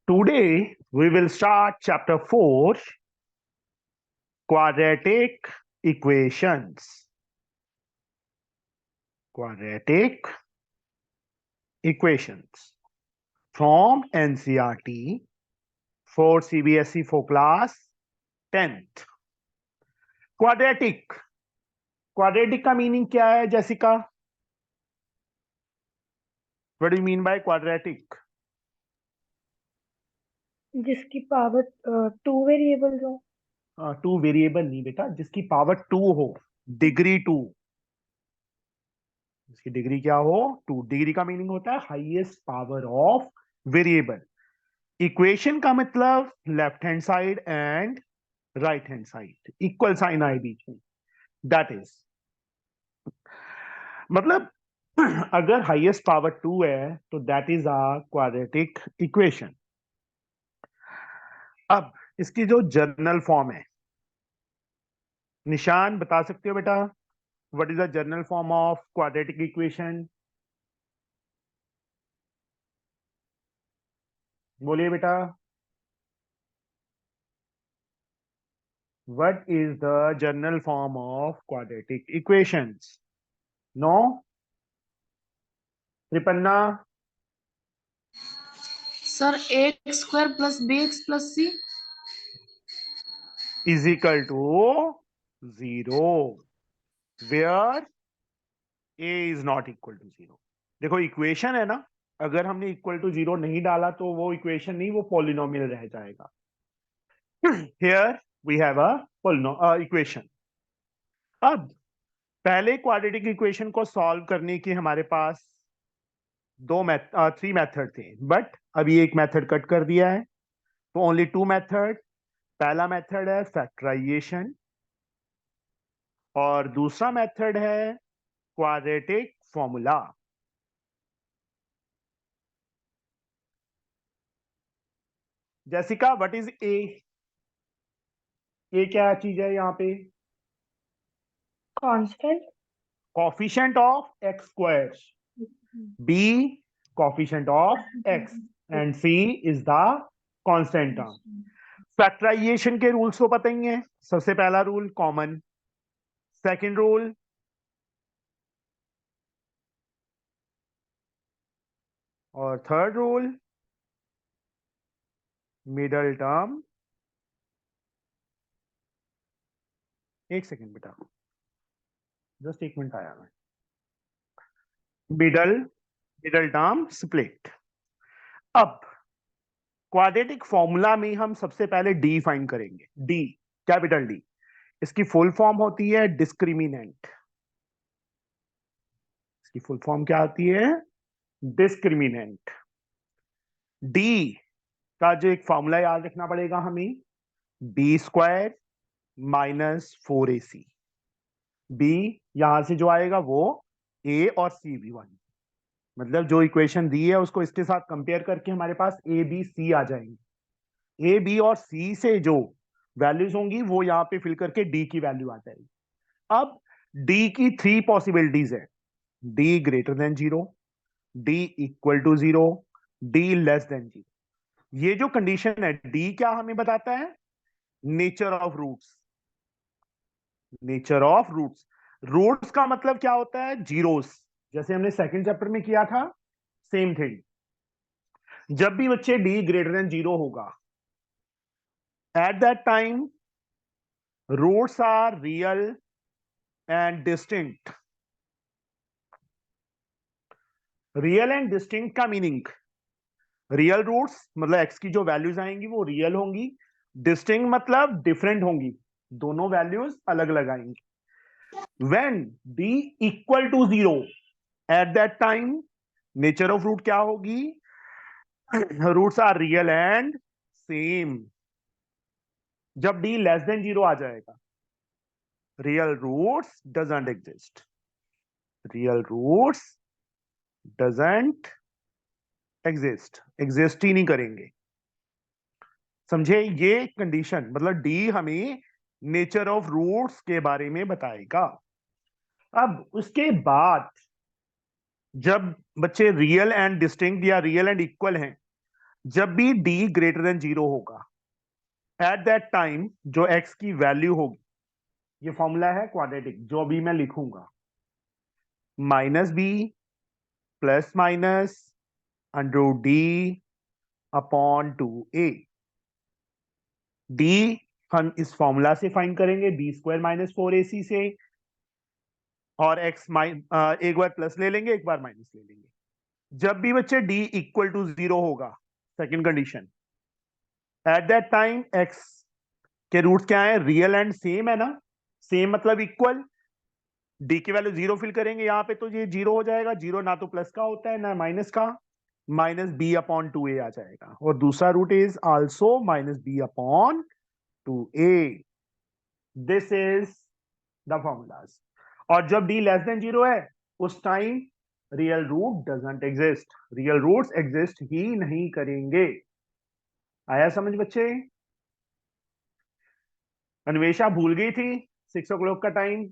Today we will start chapter 4, quadratic equations. Quadratic equations from NCERT for CBSE for class 10th. Quadratic का meaning क्या है Jessica? What do you mean by quadratic? जिसकी power 2 variables हो। Two variable नहीं बेटा, जिसकी power 2 हो, degree 2। इसकी डिग्री क्या हो? 2। डिग्री का मीनिंग होता है highest power of variable. Equation का मतलब left hand side and right hand side, equal sign आए बीच में। दैट इज मतलब अगर हाईएस्ट पावर 2 है तो that is a quadratic equation. अब इसकी जो जर्नल फॉर्म है, निशान बता सकते हो बेटा? What is the journal form of quadratic equation? बोलिए बेटा, what is the general form of quadratic equations? No? Tripanna? Sir a² + bx + c is equal to 0 where a is not equal to 0. देखो equation है ना, अगर हमने equal to 0 नहीं डाला तो वो इक्वेशन नहीं, वो पॉलिनोमियल रह जाएगा। Here we have a equation. अब पहले क्वाड्रेटिक इक्वेशन को सॉल्व करने की हमारे पास 3 मेथड थे, बट अभी एक मेथड कट कर दिया है, तो ओनली 2 मेथड। पहला मेथड है फैक्टराइजेशन और दूसरा मेथड है quadratic formula. Jessica, what is A? A क्या चीज है यहाँ पे? Constant. Coefficient of X square, B coefficient of X and C is the constant term. Factorisation के रूल्स तो पता ही है। सबसे पहला रूल कॉमन, सेकंड रूल और थर्ड रूल मिडल टर्म। एक सेकंड बेटा, जस्ट एक मिनट आया मैं। Middle term split. अब क्वाड्रेटिक फॉर्मूला में हम सबसे पहले डी फाइंड करेंगे। D, capital D. इसकी फुल फॉर्म होती है डिस्क्रिमिनेंट। इसकी फुल फॉर्म क्या होती है? डिस्क्रिमिनेंट। डी का जो एक फॉर्मूला याद रखना पड़ेगा हमें, b² - 4ac। बी यहां से जो आएगा वो a और c भी 1, मतलब जो इक्वेशन दी है उसको इसके साथ कंपेयर करके हमारे पास a b c आ जाएंगे। a b और c से जो वैल्यूज होंगी वो यहाँ पे फिल करके d की वैल्यू आ जाएगी। अब d की 3 पॉसिबिलिटीज है, d > 0, d = 0, d <0। ये जो कंडीशन है, d क्या हमें बताता है? Nature of roots. Nature of roots, roots का मतलब क्या होता है? जीरोस। जैसे हमने सेकंड चैप्टर में किया था, सेम थिंग। जब भी बच्चे d > 0 होगा, at that time roots are real and distinct. Real and distinct का मीनिंग, रियल रूट्स मतलब x की जो वैल्यूज आएंगी वो रियल होंगी, डिस्टिंक्ट मतलब डिफरेंट होंगी, दोनों वैल्यूज अलग अलग आएंगी। when d = 0, at that time nature of root क्या होगी? Roots are real and same. जब d < 0 आ जाएगा, real roots doesn't exist. Real roots doesn't exist ही नहीं करेंगे। समझे? ये कंडीशन मतलब d हमें नेचर ऑफ रूट्स के बारे में बताएगा। अब उसके बाद जब बच्चे रियल एंड डिस्टिंक्ट या रियल एंड इक्वल हैं, जब भी d ग्रेटर देन 0 होगा, एट दैट टाइम जो x की वैल्यू होगी, ये फॉर्मूला है क्वाड्रेटिक जो अभी मैं लिखूंगा, minus B plus minus under D upon 2a। D हम इस फॉर्मूला से फाइंड करेंगे, बी स्क्वायर माइनस 4ac से, और x एक बार प्लस ले लेंगे, एक बार माइनस ले लेंगे। जब भी बच्चे d इक्वल टू 0 होगा, second condition, eight that time x के रूट्स क्या है, रियल एंड सेम है ना, सेम मतलब इक्वल, d की वैल्यू 0 फिल करेंगे यहाँ पे तो ये 0 हो जाएगा, 0 ना तो प्लस का होता है ना माइनस का, माइनस बी अपॉन 2a आ जाएगा, और दूसरा root is also minus B upon 2a। This is the formulas. और जब d लेस देन 0 है, उस time real root doesn't exist, real roots exist ही नहीं करेंगे। आया समझ बच्चे? अन्वेषा भूल गई थी 6 o'clock का टाइम।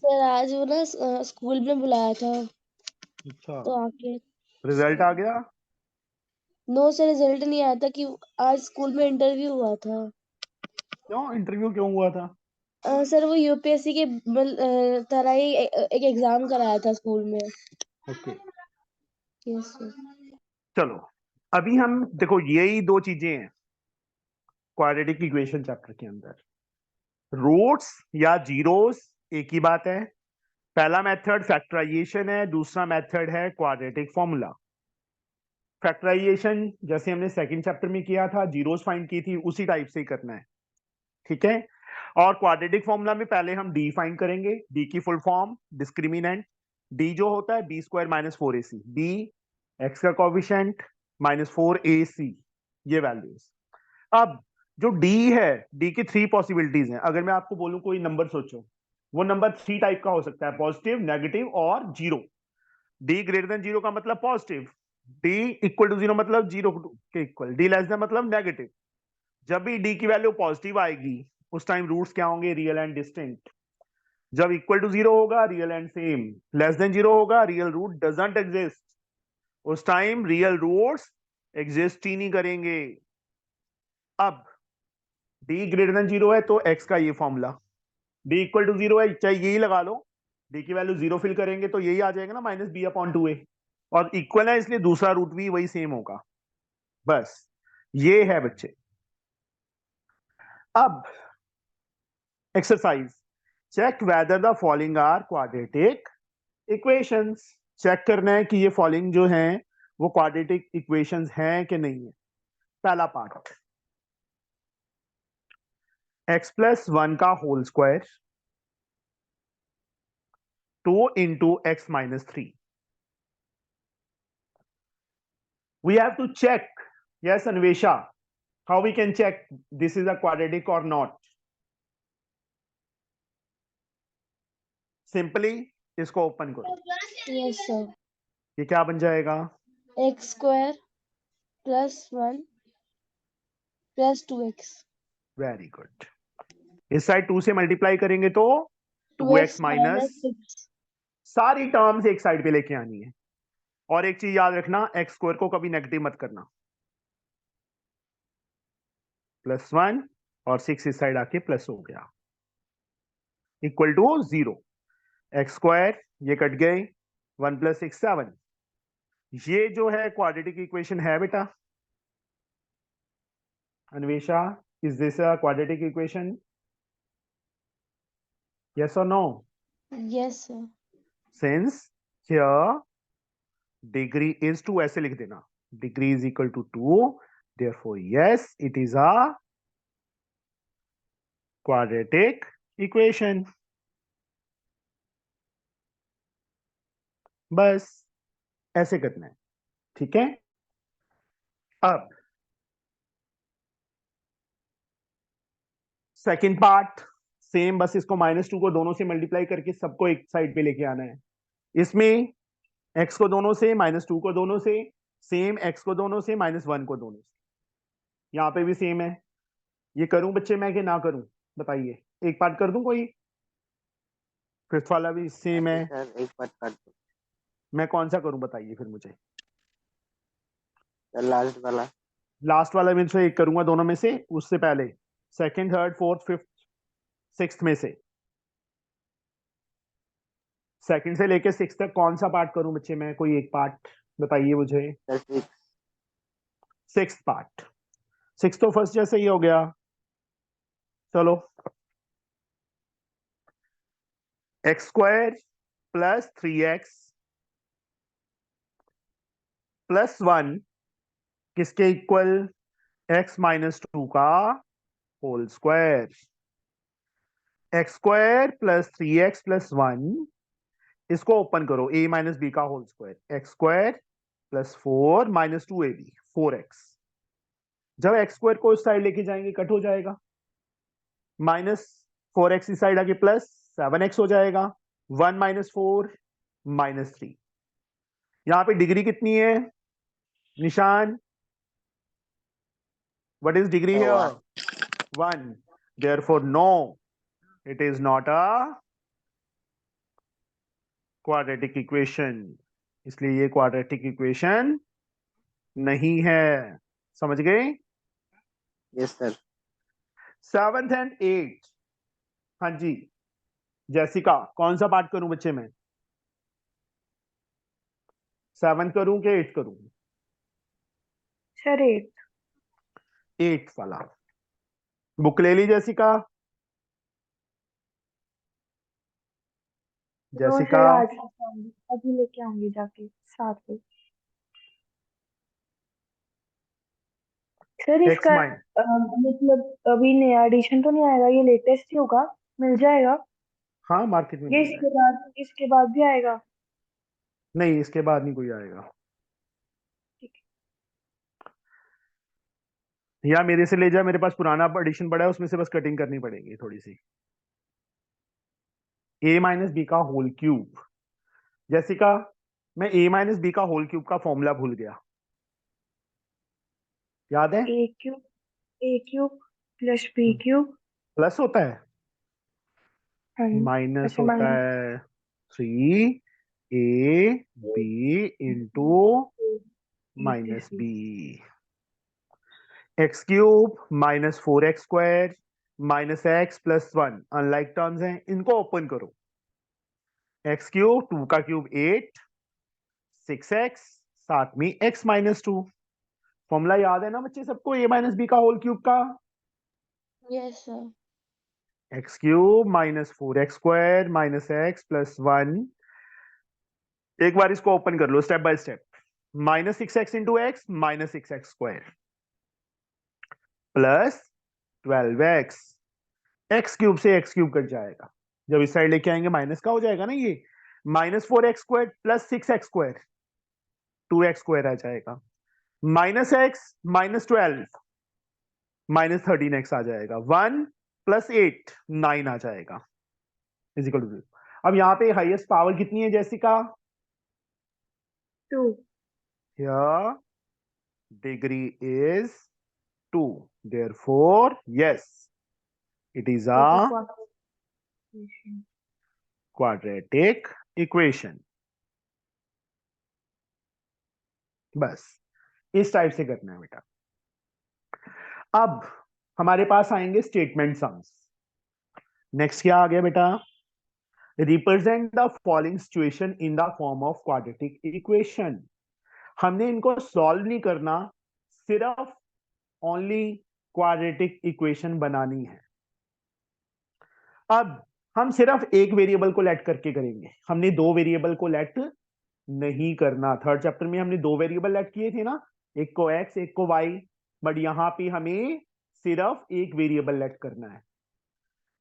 सर आज वो ना स्कूल में बुलाया था अच्छा, तो आके। रिजल्ट आ गया? नो सर, रिजल्ट नहीं आया था कि आज स्कूल में इंटरव्यू हुआ था। क्यों इंटरव्यू क्यों हुआ था? सर वो यूपीएससी के तरह ही एक एग्जाम कराया था स्कूल में। Okay, yes sir. चलो अभी हम देखो यही दो चीजें हैं क्वाड्रेटिक इक्वेशन चैप्टर के अंदर, रूट्स या जीरोस एक ही बात है। पहला मेथड फैक्टराइजेशन है, दूसरा मेथड है क्वाड्रेटिक फॉर्मूला। फैक्टराइजेशन जैसे हमने सेकंड चैप्टर में किया था, जीरोस फाइंड की थी, उसी टाइप से ही करना है, ठीक है। और क्वाड्रेटिक फॉर्मूला में पहले हम डी फाइंड करेंगे, डी की फुल फॉर्म डिस्क्रिमिनेंट, डी जो होता है B square minus 4ac, B x का कोएफिशिएंट माइनस 4ac, ये वैल्यूज। अब जो डी है, डी की 3 पॉसिबिलिटीज हैं। अगर मैं आपको बोलूं कोई नंबर सोचो, वो नंबर 3 टाइप का हो सकता है, पॉजिटिव, नेगेटिव और जीरो। डी ग्रेटर देन 0 का मतलब पॉजिटिव, डी इक्वल टू 0 मतलब 0 के इक्वल, डी लेस देन मतलब नेगेटिव। जब भी डी की वैल्यू पॉजिटिव आएगी, उस टाइम रूट्स क्या होंगे, रियल एंड डिस्टिंक्ट। जब इक्वल टू 0 होगा, real and same. Less than 0 होगा, रियल रूट डजंट एग्जिस्ट। उस टाइम रियल रूट्स एग्जिस्ट ही नहीं करेंगे। अब डी ग्रेटर देन 0 है तो एक्स का ये फॉर्मूला, डी इक्वल टू 0 है, चाहे यही लगा लो, डी की वैल्यू 0 फिल करेंगे तो यही आ जाएगा ना, माइनस बी अपॉन 2a, और इक्वल है इसलिए दूसरा रूट भी वही सेम होगा। बस ये है बच्चे। अब exercise, check whether the following are quadratic equations. Check करना है कि ये फॉलोइंग जो हैं वो क्वाड्रेटिक इक्वेशंस हैं कि नहीं है। पहला पार्ट, x प्लस 1 का whole square 2 into x minus 3. We have to check, yes Anvesha, how we can check this is a quadratic or not. Simply इसको ओपन करो, यस सर। ये क्या बन जाएगा, x square plus 1 plus 2x। Very good. इस side 2 से multiply करेंगे तो 2x माइनस, 6। सारी टर्म्स एक साइड पे लेके आनी है। और एक चीज याद रखना, एक्स स्क्वायर को कभी नेगेटिव मत करना, +1 और 6 इस साइड आके प्लस हो गया, इक्वल टू 0। एक्स स्क्वायर ये कट गए, 1 + 6 7। ये जो है क्वाड्रेटिक इक्वेशन है बेटा। Anvesha, is this a quadratic equation, yes or no? Yes sir. Since here degree is 2, ऐसे लिख देना, degree is equal to 2, therefore yes it is a quadratic equation. बस ऐसे करना है, ठीक है। अब सेकंड पार्ट सेम, बस इसको -2 को दोनों से मल्टीप्लाई करके सबको एक साइड पे लेके आना है। इसमें x को दोनों से, -2 को दोनों से, सेम x को दोनों से, -1 को दोनों से। यहाँ पे भी सेम है। ये करूं बच्चे मैं कि ना करूं, बताइए, एक पार्ट कर दूं कोई, फिफ्थ वाला भी सेम है। सर एक बात कर दो। मैं कौन सा करूं बताइए फिर मुझे। लास्ट वाला। लास्ट वाला में से एक करूंगा दोनों में से, उससे पहले second, third, fourth, fifth, sixth में से। सेकंड से लेके सिक्स तक कौन सा पार्ट करूं बच्चे मैं, कोई एक पार्ट बताइए मुझे। Six part. सिक्स तो फर्स्ट जैसे ही हो गया। चलो, x square plus 3x plus 1 किसके इक्वल, x माइनस 2 का whole square. X square plus 3x plus 1, इसको ओपन करो, a माइनस बी का whole square. X square plus 4 minus 2ab 4x। जब एक्स स्क्वायर को इस साइड लेके जाएंगे कट हो जाएगा, माइनस 4x इस साइड आके प्लस 7x हो जाएगा। 1 माइनस 4 माइनस 3। यहां पे डिग्री कितनी है निशान, what is degree here, 1, therefore no, it is not a quadratic equation, इसलिए ये quadratic equation नहीं है। समझ गए। Yes sir. 7th and 8th, हाँ जी जैसिका, कौन सा पार्ट करूं बच्चे में, 7th करूं कि 8th करूं। सर 8। 8th वाला बुक ले ली जैसिका। तो जैसिका सर आज लेके आऊंगी, अभी लेके आऊंगी जाके साथ में। सर x इसका माइन, मतलब अभी नया एडिशन तो नहीं आएगा, ये लेटेस्ट ही होगा, मिल जाएगा। हाँ मार्केट में ये मिल जाएगा। इसके बाद भी आएगा। नहीं इसके बाद नहीं कोई आएगा, ठीक या मेरे से ले जा, मेरे पास पुराना एडिशन पड़ा है उसमें से बस कटिंग करनी पड़ेगी थोड़ी सी। a माइनस बी का होल क्यूब, जैसिका मैं a माइनस बी का होल क्यूब का फॉर्मूला भूल गया, याद है। है। A cube plus B cube. Plus होता है, हाँ जी। माइनस अच्छा होता माइनस है 3ab into minus B. X cube minus 4x square minus X plus 1 unlike terms हैं, इनको ओपन करो। एक्स क्यूब 2 का क्यूब 8, 6x, साथ में x माइनस 2। फॉर्मूला याद है ना बच्चे सबको, a माइनस बी का होल क्यूब का, yes sir. X cube minus 4x square minus X plus 1। एक बार इसको ओपन कर लो step by step. Minus 6x into X minus 6x square plus 12x, X cube से एक्स क्यूब कट जाएगा, जब इस साइड लेके आएंगे माइनस का हो जाएगा ना ये, minus 4x square plus 6x square 2x square आ जाएगा, minus X minus 12 minus 13x आ जाएगा, 1 प्लस 8 9 आ जाएगा इज इक्वल टू। अब यहाँ पे हाईएस्ट पावर कितनी है Jessica, 2। here degree is 2, therefore yes it is a quadratic equation। बस इस टाइप से करना है बेटा। अब हमारे पास आएंगे स्टेटमेंट सम्स। नेक्स्ट क्या आ गया बेटा, represent the following situation in the form of quadratic equation. हमने इनको सॉल्व नहीं करना, सिर्फ ओनली क्वाड्रेटिक इक्वेशन बनानी है। अब हम सिर्फ एक वेरिएबल को लेट करके करेंगे, हमने दो वेरिएबल को लेट नहीं करना। थर्ड चैप्टर में हमने दो वेरिएबल लेट किए थे ना, एक को x एक को y, बट यहां पे हमें सिर्फ एक वेरिएबल लेट करना है।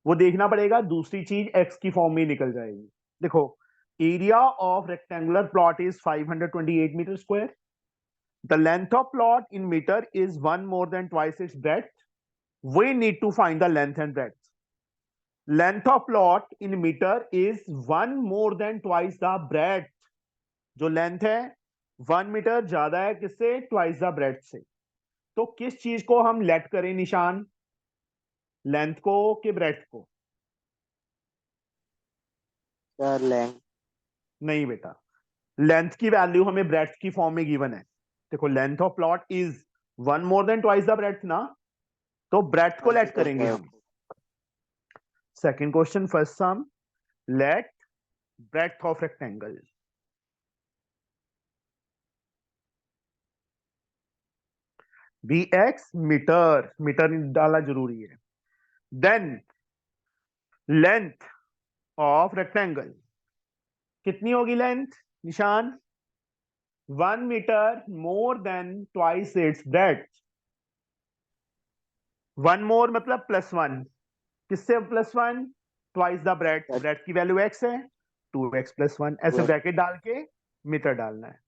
वो देखना पड़ेगा, दूसरी चीज x की फॉर्म में निकल जाएगी। देखो area of rectangular plot is 528 metre square, the length of plot in metre is 1 more than twice its breadth, we need to find the length and breadth। Length of plot in metre is 1 more than twice the breadth, जो लेंथ है 1 metre ज्यादा है किससे, twice the breadth से। तो किस चीज को हम लेट करें निशान, लेंथ को कि ब्रेड्थ को। Sir length. नहीं बेटा, लेंथ की वैल्यू हमें ब्रेड्थ की फॉर्म में गिवन है। देखो length of plot is 1 more than twice the breadth ना, तो ब्रेड्थ को लेट करेंगे हम। Second question first sum, let breadth of rectangle. Bx metre, metre डाला जरूरी है। देन लेंथ ऑफ रेक्टेंगल कितनी होगी लेंथ निशान? 1 metre more than twice its breadth. 1 more मतलब +1, किससे +1? Twice the breadth. ब्रेड्थ की वैल्यू x है, 2x + 1, ऐसे ब्रैकेट डाल के मीटर डालना है।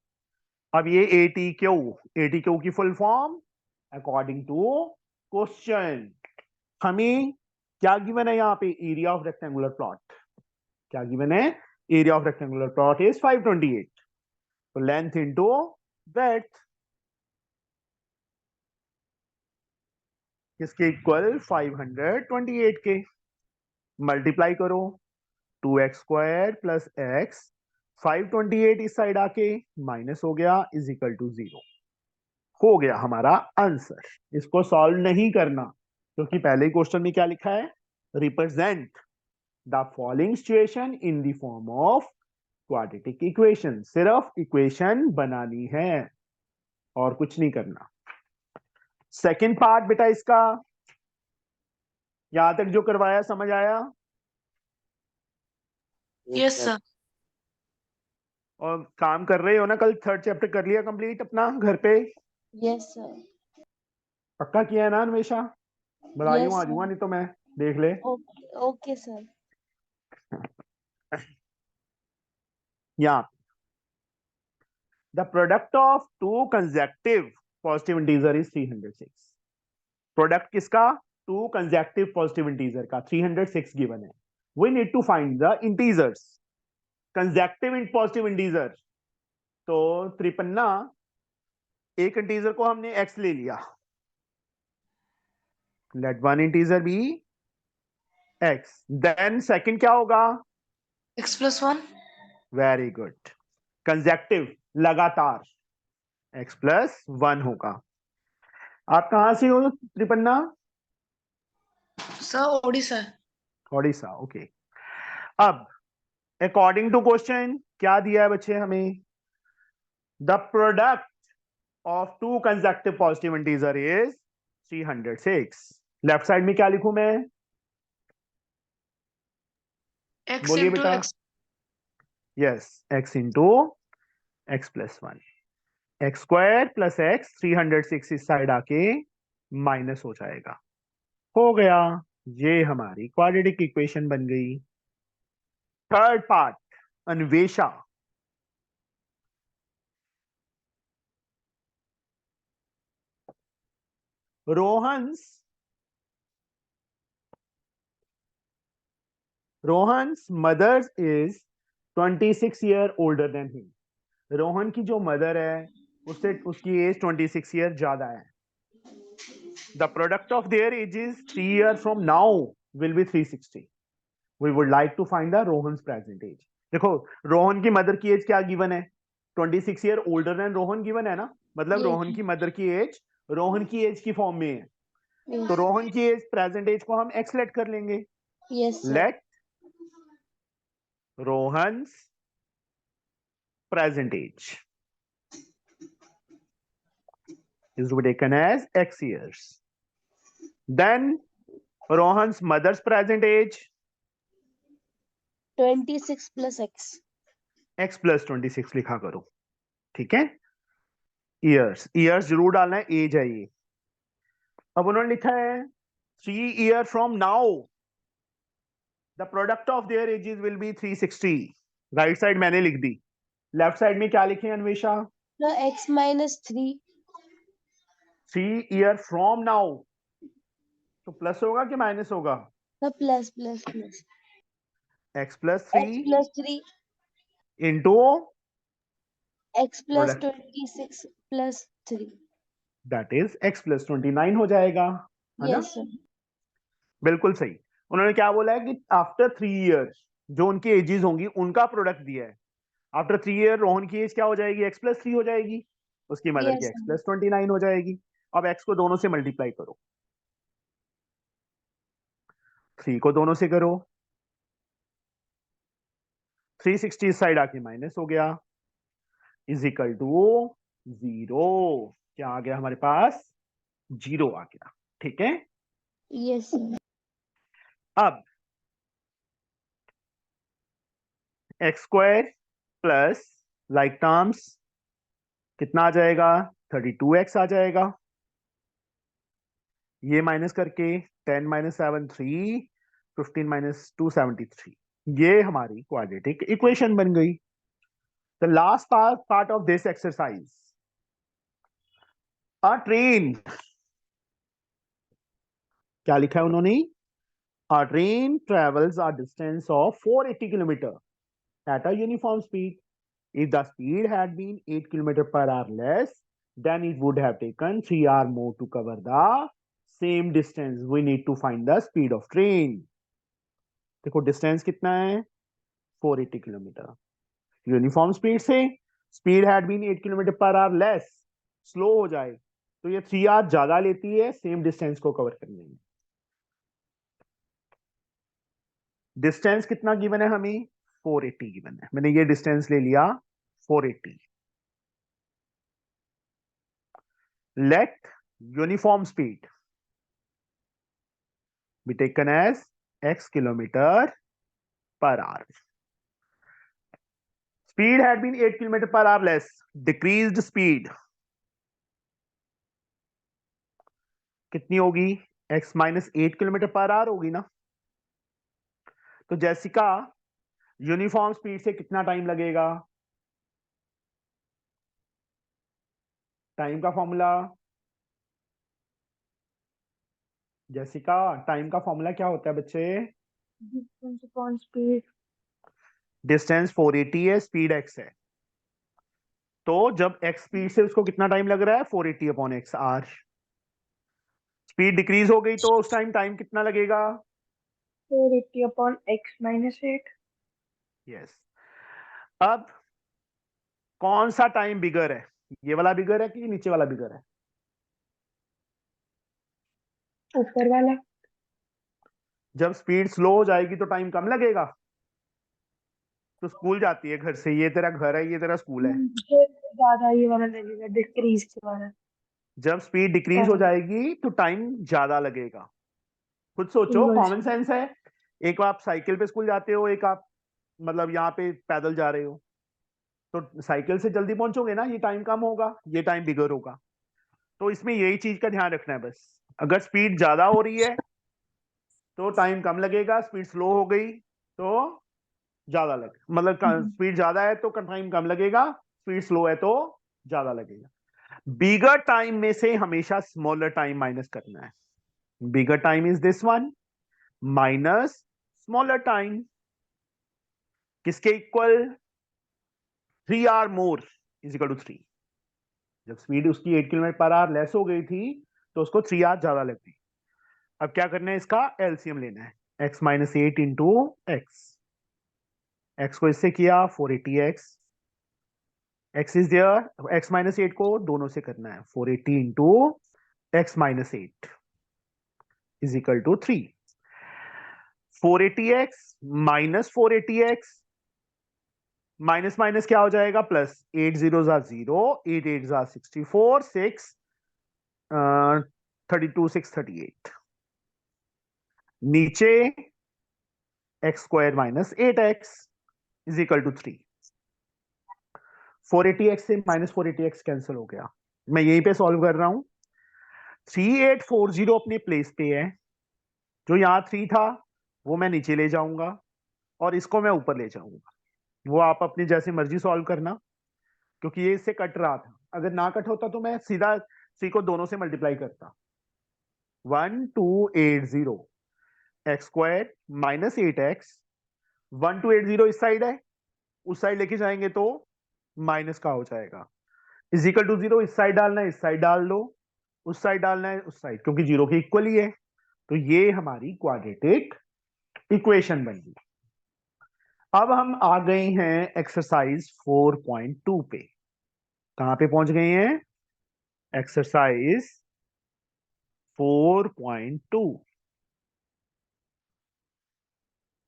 अब ये ATQ की full form according to question हमें क्या गिवन है यहाँ पे? Area of rectangular plot. क्या गिवन है? Area of rectangular plot is 528, तो लेंथ इंटू ब्रेड्थ किसके इक्वल? 528 के। मल्टीप्लाई करो, 2x² + x, 528 इस साइड आके माइनस हो गया, इज इक्वल टू 0। हो गया हमारा आंसर। इसको सॉल्व नहीं करना, क्योंकि पहले ही क्वेश्चन में क्या लिखा है? Represent the following situation in the form of quadratic equation. सिर्फ इक्वेशन बनानी है और कुछ नहीं करना। सेकंड पार्ट बेटा इसका यहां तक जो करवाया समझ आया? Yes sir. और काम कर रहे हो ना? कल थर्ड चैप्टर कर लिया कंप्लीट अपना घर पे? Yes sir. पक्का किया है ना अन्वेषा? बधाई यस आ सर। जाऊंगा नहीं तो मैं, देख ले। Okay okay sir. यहाँ the product of two consecutive positive integer is 306। Product किसका? टू कंसेक्टिव पॉजिटिव इंटीजर का 306 गिवन है। We need to find the integers consecutive in positive integer. तो 53, एक इंटीजर को हमने x ले लिया, let one integer be x। Then second क्या होगा? x + 1। वेरी गुड, कंसेक्टिव लगातार x + 1 होगा। आप कहां से हो 53? सर ओडिशा। ओडिशा, ओके। अब अकॉर्डिंग टू क्वेश्चन क्या दिया है बच्चे हमें? The product of two consecutive positive integer is 306। Left side में क्या लिखूं मैं? x बोलिए × बेटा। x। Yes, x into x + 1, x² + x, 306 इस साइड आके माइनस हो जाएगा। हो गया, ये हमारी क्वाड्रेटिक इक्वेशन बन गई। Third part, Anvesha. Rohan's mother's is 26 year older than him. Rohan की जो मदर है उससे उसकी एज 26 ईयर ज्यादा है। The product of their ages 3 year from now will be 360। We would like to find the Rohan's present age. देखो रोहन की मदर की एज क्या गिवन है? 26 year older then Rohan given है ना, मतलब Yes. रोहन की मदर की एज रोहन की एज की फॉर्म में है। Yes. तो रोहन की एज प्रेजेंट एज को हम एक्स लेट कर लेंगे। Yes sir. Let Rohan's present age is to be taken as x years. Then Rohan's mother's present age 26 + x. x + 26 लिखा करो, ठीक है? ईयर्स, ईयर्स जरूर डालना है, एज है ये। अब उन्होंने लिखा है 3 year from now the product of their edges will be 360। Right side मैंने लिख दी, लेफ्ट साइड में क्या लिखे Anvesha? No, x - 3. 3 year from now, तो प्लस होगा कि माइनस होगा? The plus plus. x + X 3 + 3. Into X + 26 + 3. That is x + 29 हो जाएगा, है ना? Yes sir. बिल्कुल सही। उन्होंने क्या बोला है कि आफ्टर 3 इयर्स जो उनकी एजेस होंगी उनका प्रोडक्ट दिया है। आफ्टर 3 ईयर रोहन की एज क्या हो जाएगी, x+3 हो जाएगी, उसकी मदर की Yes, x+29 हो जाएगी। अब x को दोनों से मल्टीप्लाई करो, 3 को दोनों से करो, 360 इस साइड आके माइनस हो गया, इज इक्वल टू 0। क्या आ गया हमारे पास, 0 आ गया। ठीक है, yes, अब x² प्लस लाइक टर्म्स कितना आ जाएगा, 32x आ जाएगा। ये माइनस करके 10 - 7 3, 15 - 2 73, ये हमारी क्वाड्रेटिक इक्वेशन बन गई। The last part of this exercise, a train, क्या लिखा है उन्होंने, अ train travels a distance of 480 kilometre at a uniform speed. If the speed had been 8 km/h less, then it would have taken 3 hours more to cover the same distance. We need to find the speed of train. देखो distance कितना है, 480 kilometre. Uniform speed से speed had been 8 km/h less, slow हो जाए तो ये 3 hours ज्यादा लेती है सेम डिस्टेंस को कवर करने में। डिस्टेंस कितना गिवन है हमें, 480 गिवन है, मैंने ये डिस्टेंस ले लिया 480। Let uniform speed be taken as x km/h. Speed had been 8 km/h less. Decreased speed कितनी होगी, x - 8 km/h होगी ना। तो जैसिका यूनिफॉर्म स्पीड से कितना टाइम लगेगा, टाइम का फॉर्मूला, जैसिका टाइम का फॉर्मूला क्या होता है बच्चे, डिस्टेंस अपॉन स्पीड। डिस्टेंस 480 है, स्पीड x है, तो जब x स्पीड से उसको कितना टाइम लग रहा है, 480/x आर। स्पीड डिक्रीज हो गई तो उस टाइम कितना लगेगा, 480 अपॉन x - 8। यस। अब कौन सा टाइम बिगर है, ये वाला बिगर है कि नीचे वाला बिगर है, ऊपर वाला। जब स्पीड स्लो हो जाएगी तो टाइम कम लगेगा। तो स्कूल जाती है घर से, ये तेरा घर है, ये तेरा स्कूल है, मुझे ज्यादा ये वाला लगेगा, डिक्रीज के वाला। जब स्पीड डिक्रीज हो जाएगी तो टाइम ज्यादा लगेगा। खुद सोचो, Inverse। कॉमन सेंस है। एक आप साइकिल पे स्कूल जाते हो, एक आप मतलब यहाँ पे पैदल जा रहे हो, तो साइकिल से जल्दी पहुंचोगे ना, ये टाइम कम होगा, ये टाइम बिगर होगा। तो इसमें यही चीज का ध्यान रखना है बस, अगर स्पीड ज्यादा हो रही है तो टाइम कम लगेगा, स्पीड स्लो हो गई तो ज्यादा लगे, मतलब स्पीड ज्यादा है तो टाइम कम लगेगा, स्पीड स्लो है तो ज्यादा लगेगा। बिगर टाइम में से हमेशा स्मॉलर टाइम माइनस करना है। Bigger time is this one minus smaller time, किसके equal, 3 hours more is equal to 3। जब स्पीड उसकी 8 km/h लेस हो गई थी तो उसको 3 hours ज्यादा लग गई। अब क्या करना है, इसका एलसीएम लेना है, x - 8 इंटू x को इससे किया 480x, x is there, x - 8 को दोनों से करना है, 480 into x - 8 is equal to 3। 480x minus 480x, minus minus क्या हो जाएगा, plus, 8 zeros are 0, 8 8s are 64, 6 32 6 38, नीचे x² - 8x is equal to 3। 480x से माइनस 480x कैंसिल हो गया, मैं यहीं पे सॉल्व कर रहा हूं। 3840 अपने प्लेस पे है, जो यहां 3 था वो मैं नीचे ले जाऊंगा और इसको मैं ऊपर ले जाऊंगा, वो आप अपनी जैसे मर्जी सॉल्व करना, क्योंकि ये इससे कट रहा था। अगर ना कट होता तो मैं सीधा सी को दोनों से मल्टीप्लाई करता, 1280 x² - 8x, 1280 इस साइड है, उस साइड लेके जाएंगे तो माइनस का हो जाएगा, इज इक्वल टू 0, इस साइड डालना है, इस साइड डाल दो, उस साइड डालना है, उस साइड, क्योंकि 0 के इक्वल ही है। तो ये हमारी क्वाड्रेटिक इक्वेशन बन गई। अब हम आ गए हैं एक्सरसाइज 4.2 पे। कहां पे पहुंच गए हैं? एक्सरसाइज 4.2।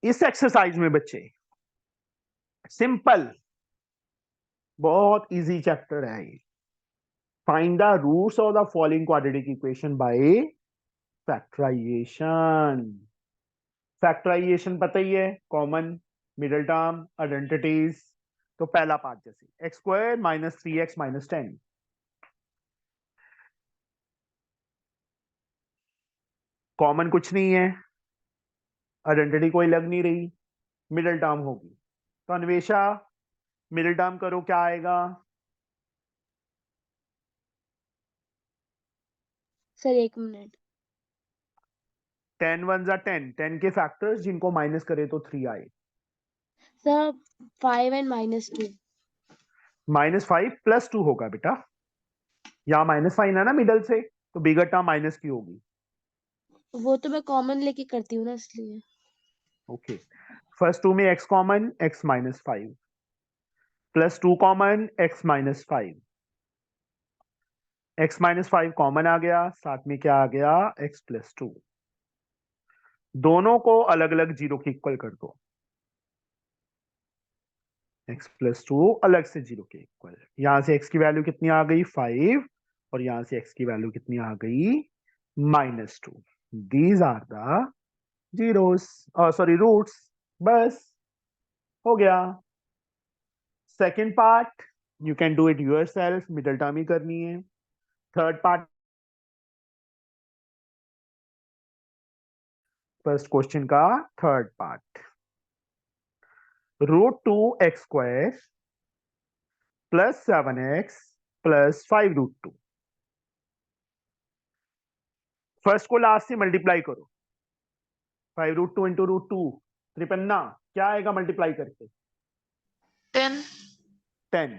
इस एक्सरसाइज में बच्चे सिंपल, बहुत इजी चैप्टर है ये। Find the roots of the following quadratic equation by factorisation. Factorisation पता ही है, कॉमन, मिडिल टर्म, आइडेंटिटीज। तो पहला पार्ट जैसे x square minus 3x minus 10, common कुछ नहीं है, आइडेंटिटी कोई लग नहीं रही, मिडिल टर्म होगी। तो अन्वेषा मिडिल टर्म करो, क्या आएगा? Sir 1 minute. 10 1 10, 10 के फैक्टर्स जिनको माइनस करे तो 3 आए। Sir 5 and -2। -5 + 2 होगा बेटा, यहाँ -5 है ना मिडल से, तो बिगर टर्म माइनस की होगी। वो तो मैं कॉमन लेके करती हूँ ना, इसलिए। ओके, फर्स्ट 2 में x common, x -5 + 2 common, x -5, x -5 common आ गया, साथ में क्या आ गया? x + 2। दोनों को अलग अलग जीरो के इक्वल कर दो, x + 2 अलग से जीरो के इक्वल। यहां से x की वैल्यू कितनी आ गई? 5, और यहां से x की वैल्यू कितनी आ गई? -2। These are the zeros, sorry roots. बस हो गया। Second part you can do it yourself, middle term ही करनी है। थर्ड पार्ट, फर्स्ट क्वेश्चन का third part, √2x² + 7x + 5√2। First को लास्ट से मल्टीप्लाई करो, 5√2 इंटू √2 53, क्या आएगा मल्टीप्लाई करके? 10, 10।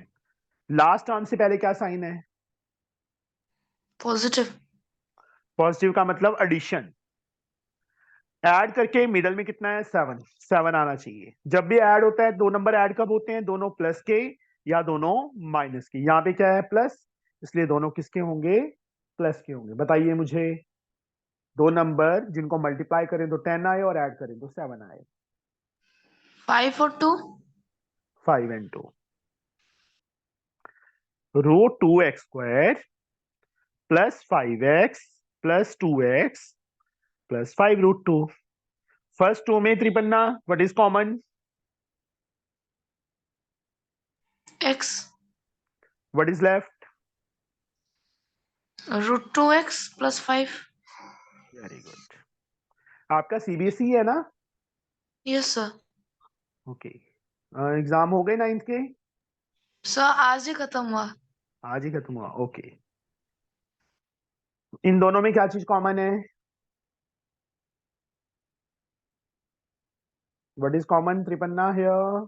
लास्ट टर्म से पहले क्या साइन है? positive, पॉजिटिव का मतलब एडिशन। ऐड करके मिडल में कितना है? 7, 7 आना चाहिए। जब भी ऐड होता है, दो नंबर ऐड कब होते हैं? दोनों प्लस के या दोनों माइनस के। यहाँ पे क्या है? प्लस, इसलिए दोनों किसके होंगे? प्लस के होंगे। बताइए मुझे, दो नंबर जिनको मल्टीप्लाई करें तो 10 आए और ऐड करें तो 7 आए। 5 और 2, 5 and 2, √2x² + 5x + 2x + 5√2। First 2 में 53, what is common? x, what is left? √2x + 5. Very good. आपका सीबीएसई है ना? Yes sir. ओके, एग्जाम हो गए 9th के? सर आज ही खत्म हुआ। आज ही खत्म हुआ, ओके। इन दोनों में क्या चीज कॉमन है? What is common 53 here?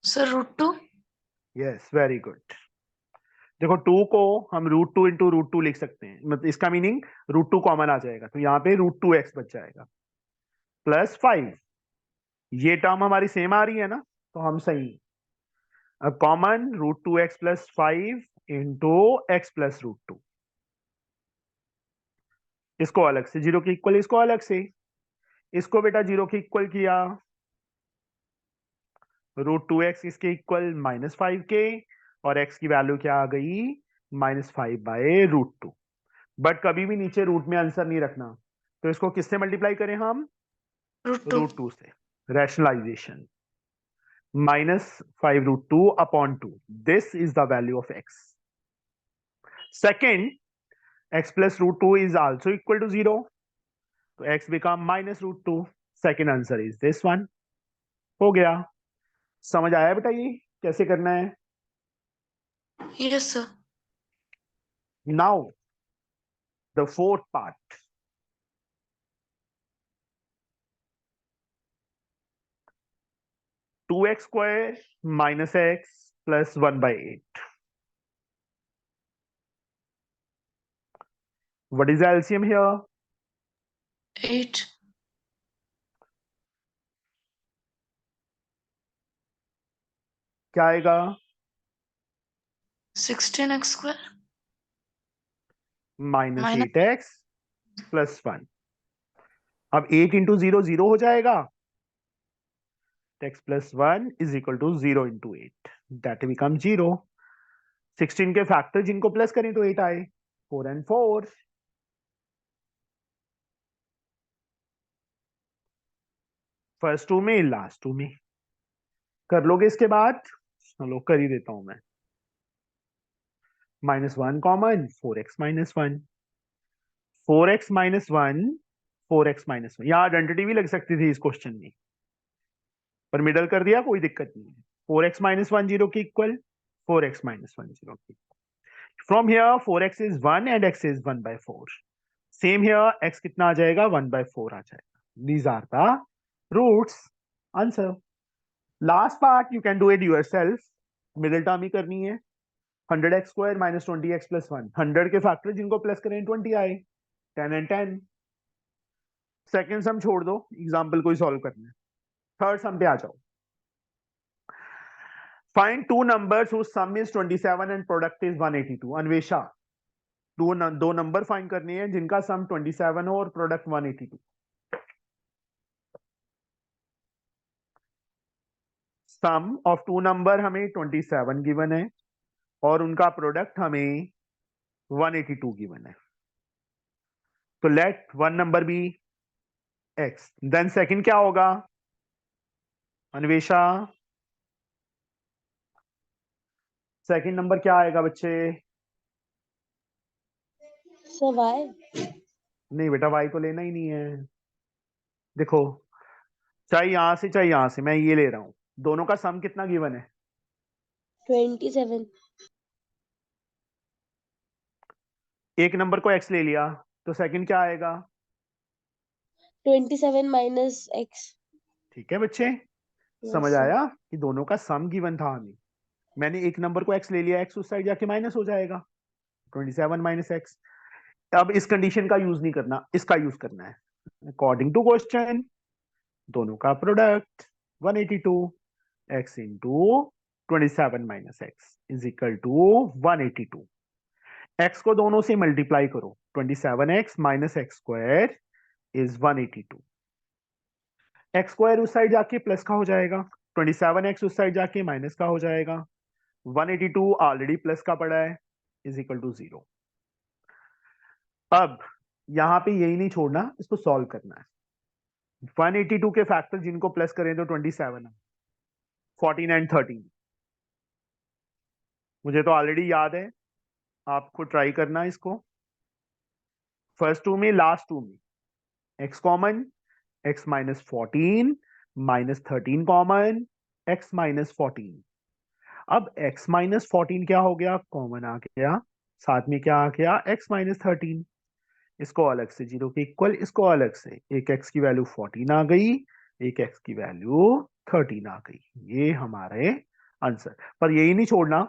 Sir √2. Yes, very good. देखो 2 को हम √2 इंटू √2 लिख सकते हैं, मतलब इसका मीनिंग √2 कॉमन आ जाएगा, तो यहाँ पे √2x बच जाएगा + 5। ये टर्म हमारी सेम आ रही है ना, तो हम सही। अब कॉमन √2x + 5 इंटू x + √2, इसको अलग से जीरो के इक्वल, इसको अलग से, इसको बेटा जीरो के इक्वल किया, √2x इसके इक्वल -5 के, और x की वैल्यू क्या आ गई? -5/√2। बट कभी भी नीचे रूट में आंसर नहीं रखना, तो इसको किससे मल्टीप्लाई करें हम? √2. √2 से। Rationalisation, -5√2/2, this is the value of x। Second, x + √2 is also equal to 0, तो x become -√2। Second answer is this one. हो गया। समझ आया बेटा ये कैसे करना है? Yes sir. Now the fourth part, (2x² - x + 1/8). What is the LCM here? 8. क्या आएगा? 16x² minus Minus- 8x plus 1। अब 8 इंटू 0 0 हो जाएगा, x plus 1 is equal to 0 into 8, that become 0। 16 के फैक्टर जिनको प्लस करें तो 8 आए, 4 and 4। फर्स्ट टू में लास्ट टू में कर लोगे इसके बाद? चलो कर ही देता हूं मैं। -1 common, 4x minus 1, 4x minus 1, 4x minus 1। यहाँ आइडेंटिटी भी लग सकती थी इस क्वेश्चन में, पर मिडल कर दिया, कोई दिक्कत नहीं है। 4x माइनस 1 0 के इक्वल, 4x माइनस 1 0 के equal. From here 4x is 1 and x is 1/4। Same here x कितना आ जाएगा? 1/4 आ जाएगा। These are the roots. Answer. Last part you can do it yourself, middle term ही करनी है। 100x² माइनस 20x प्लस 1, 100 के फैक्टर जिनको प्लस करें 20 आए, 10 and 10। सेकेंड सम छोड़ दो, एग्जाम्पल को ही सॉल्व करना है। थर्ड सम पे आ जाओ। Find two numbers whose sum is 27 and product is 182। Anvesha, दो नंबर फाइंड करने हैं जिनका सम 27 हो और product 182। Sum of two number हमें 27 गिवन है और उनका प्रोडक्ट हमें 182 गिवन है। तो let one number be x, then second क्या होगा अन्वेषा? सेकंड नंबर क्या आएगा बच्चे? सर y नहीं बेटा, y तो लेना ही नहीं है। देखो, चाहे यहां से चाहे यहां से, मैं ये ले रहा हूं। दोनों का सम कितना गिवन है? 27 एक नंबर को x ले लिया तो सेकंड क्या आएगा? 27 माइनस x। ठीक है बच्चे, समझ sir. आया कि दोनों का सम गिवन था हमें। मैंने एक नंबर को x ले लिया, x उस साइड जाके माइनस हो जाएगा, 27 माइनस x। अब इस कंडीशन का यूज नहीं करना, इसका यूज करना है। अकॉर्डिंग टू क्वेश्चन, दोनों का product 182, x into 27 minus x is equal to 182। x को दोनों से मल्टीप्लाई करो, 27x minus x square is 182। X square उस साइड जाके प्लस का हो जाएगा, 27x उस साइड जाके माइनस का हो जाएगा, 182 ऑलरेडी प्लस का पड़ा है, इज इक्वल टू 0। अब यहां पे यही नहीं छोड़ना, इसको सॉल्व करना है। 182 के फैक्टर जिनको प्लस करें तो 27 है, 14 एंड 13। मुझे तो ऑलरेडी याद है, आपको ट्राई करना है इसको। फर्स्ट टू में लास्ट टू में x common, x minus 14 minus 13 common, x minus 14। अब x माइनस 14 क्या हो गया? कॉमन आ गया, साथ में क्या आ गया? x minus 13। इसको अलग से 0 के इक्वल, इसको अलग से, एक x की वैल्यू 14 आ गई, एक x की वैल्यू 13 आ गई। ये हमारे आंसर। पर यही नहीं छोड़ना,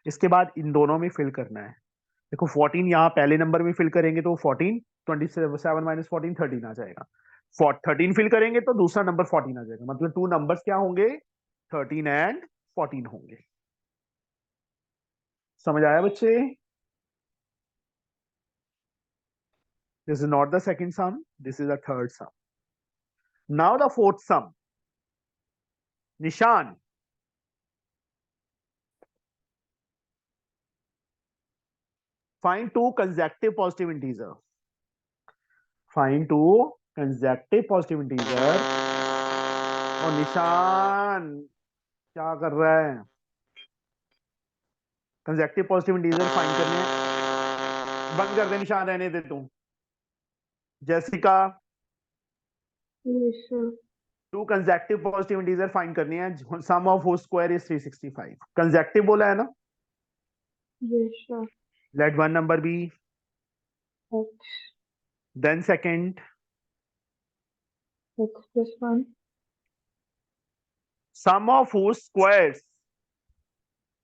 इसके बाद इन दोनों में फिल करना है। देखो 14 यहाँ पहले नंबर में फिल करेंगे तो 14, 27 माइनस 14 13 आ जाएगा। 13 फिल करेंगे तो दूसरा नंबर 14 आ जाएगा। मतलब टू नंबर्स क्या होंगे? 13 एंड 14 होंगे। समझ आया बच्चे? This is not the second sum, this is the third sum. Now the fourth sum. Nishan, find two consecutive positive integer. Find two consecutive positive integer. और निशान क्या कर रहा है? कंसेक्टिव पॉजिटिव इंटीजर फाइंड करने हैं। बंद कर दे निशान, रहने दे तू। Jessica, Yes, sir. Two consecutive positive integer find करनी है, sum of whose square is 365। Consecutive बोला है ना? Yes, sir. Let one number be, X, then second, x plus 1, sum of whose squares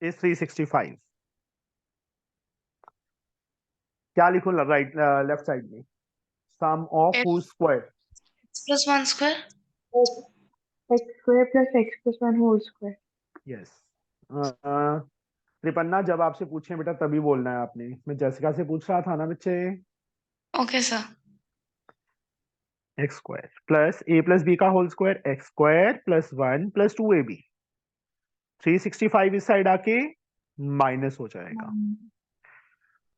is 365। क्या लिखूं राइट लेफ्ट साइड में? Sum of whose square plus 1² x square plus x plus 1 whole square. Yes, त्रिपन्ना जब आपसे पूछे बेटा तभी बोलना है आपने। मैं जैसिका से पूछ रहा था ना बच्चे। Okay sir. X square plus A plus B का whole square X square plus 1 plus 2ab 365 इस साइड आके माइनस हो जाएगा।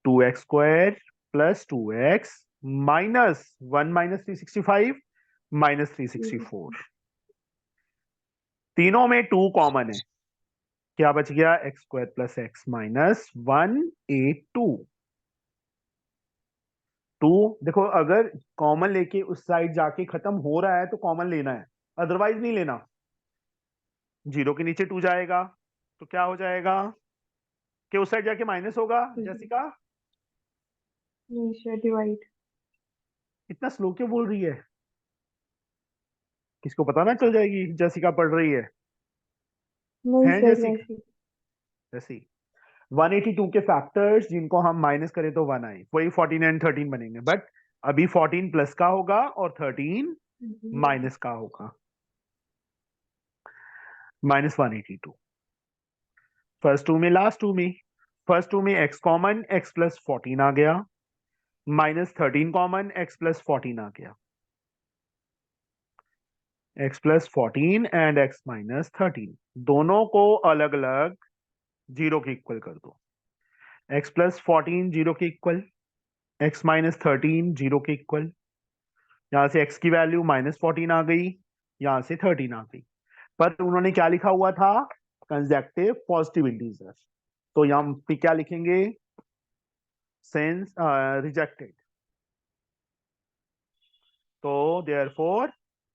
2x square plus 2x minus 1 minus 365 minus 364। तीनों में 2 कॉमन है, क्या बच गया? X square plus X minus 182। 2 देखो, अगर कॉमन लेके उस साइड जाके खत्म हो रहा है तो कॉमन लेना है, अदरवाइज नहीं लेना। 0 के नीचे 2 जाएगा तो क्या हो जाएगा कि उस साइड जाके माइनस होगा। जैसिका नहीं सर, डिवाइड। इतना स्लो क्यों बोल रही है? किसको पता ना चल जाएगी जैसिका पढ़ रही है? नहीं हैं सर, जैसिका? वैसे। जैसी 182 के फैक्टर्स जिनको हम माइनस करें तो 1 आए, वही 14 एंड 13 बनेंगे। बट अभी 14 प्लस का होगा और 13 माइनस का होगा। माइनस 182 फर्स्ट टू में, लास्ट टू में। फर्स्ट टू में एक्स कॉमन, एक्स प्लस 14 आ गया, माइनस 13 कॉमन, एक्स प्लस 14 आ गया। X plus 14 and x minus 13 दोनों को अलग अलग 0 के इक्वल कर दो। एक्स प्लस 14 0 के इक्वल, एक्स माइनस 13 0 के इक्वल। यहां से x की वैल्यू माइनस 14 आ गई, यहां से 13 आ गई। पर उन्होंने क्या लिखा हुआ था? Consecutive positive integer. तो यहां पे क्या लिखेंगे? Sense rejected. तो देयरफॉर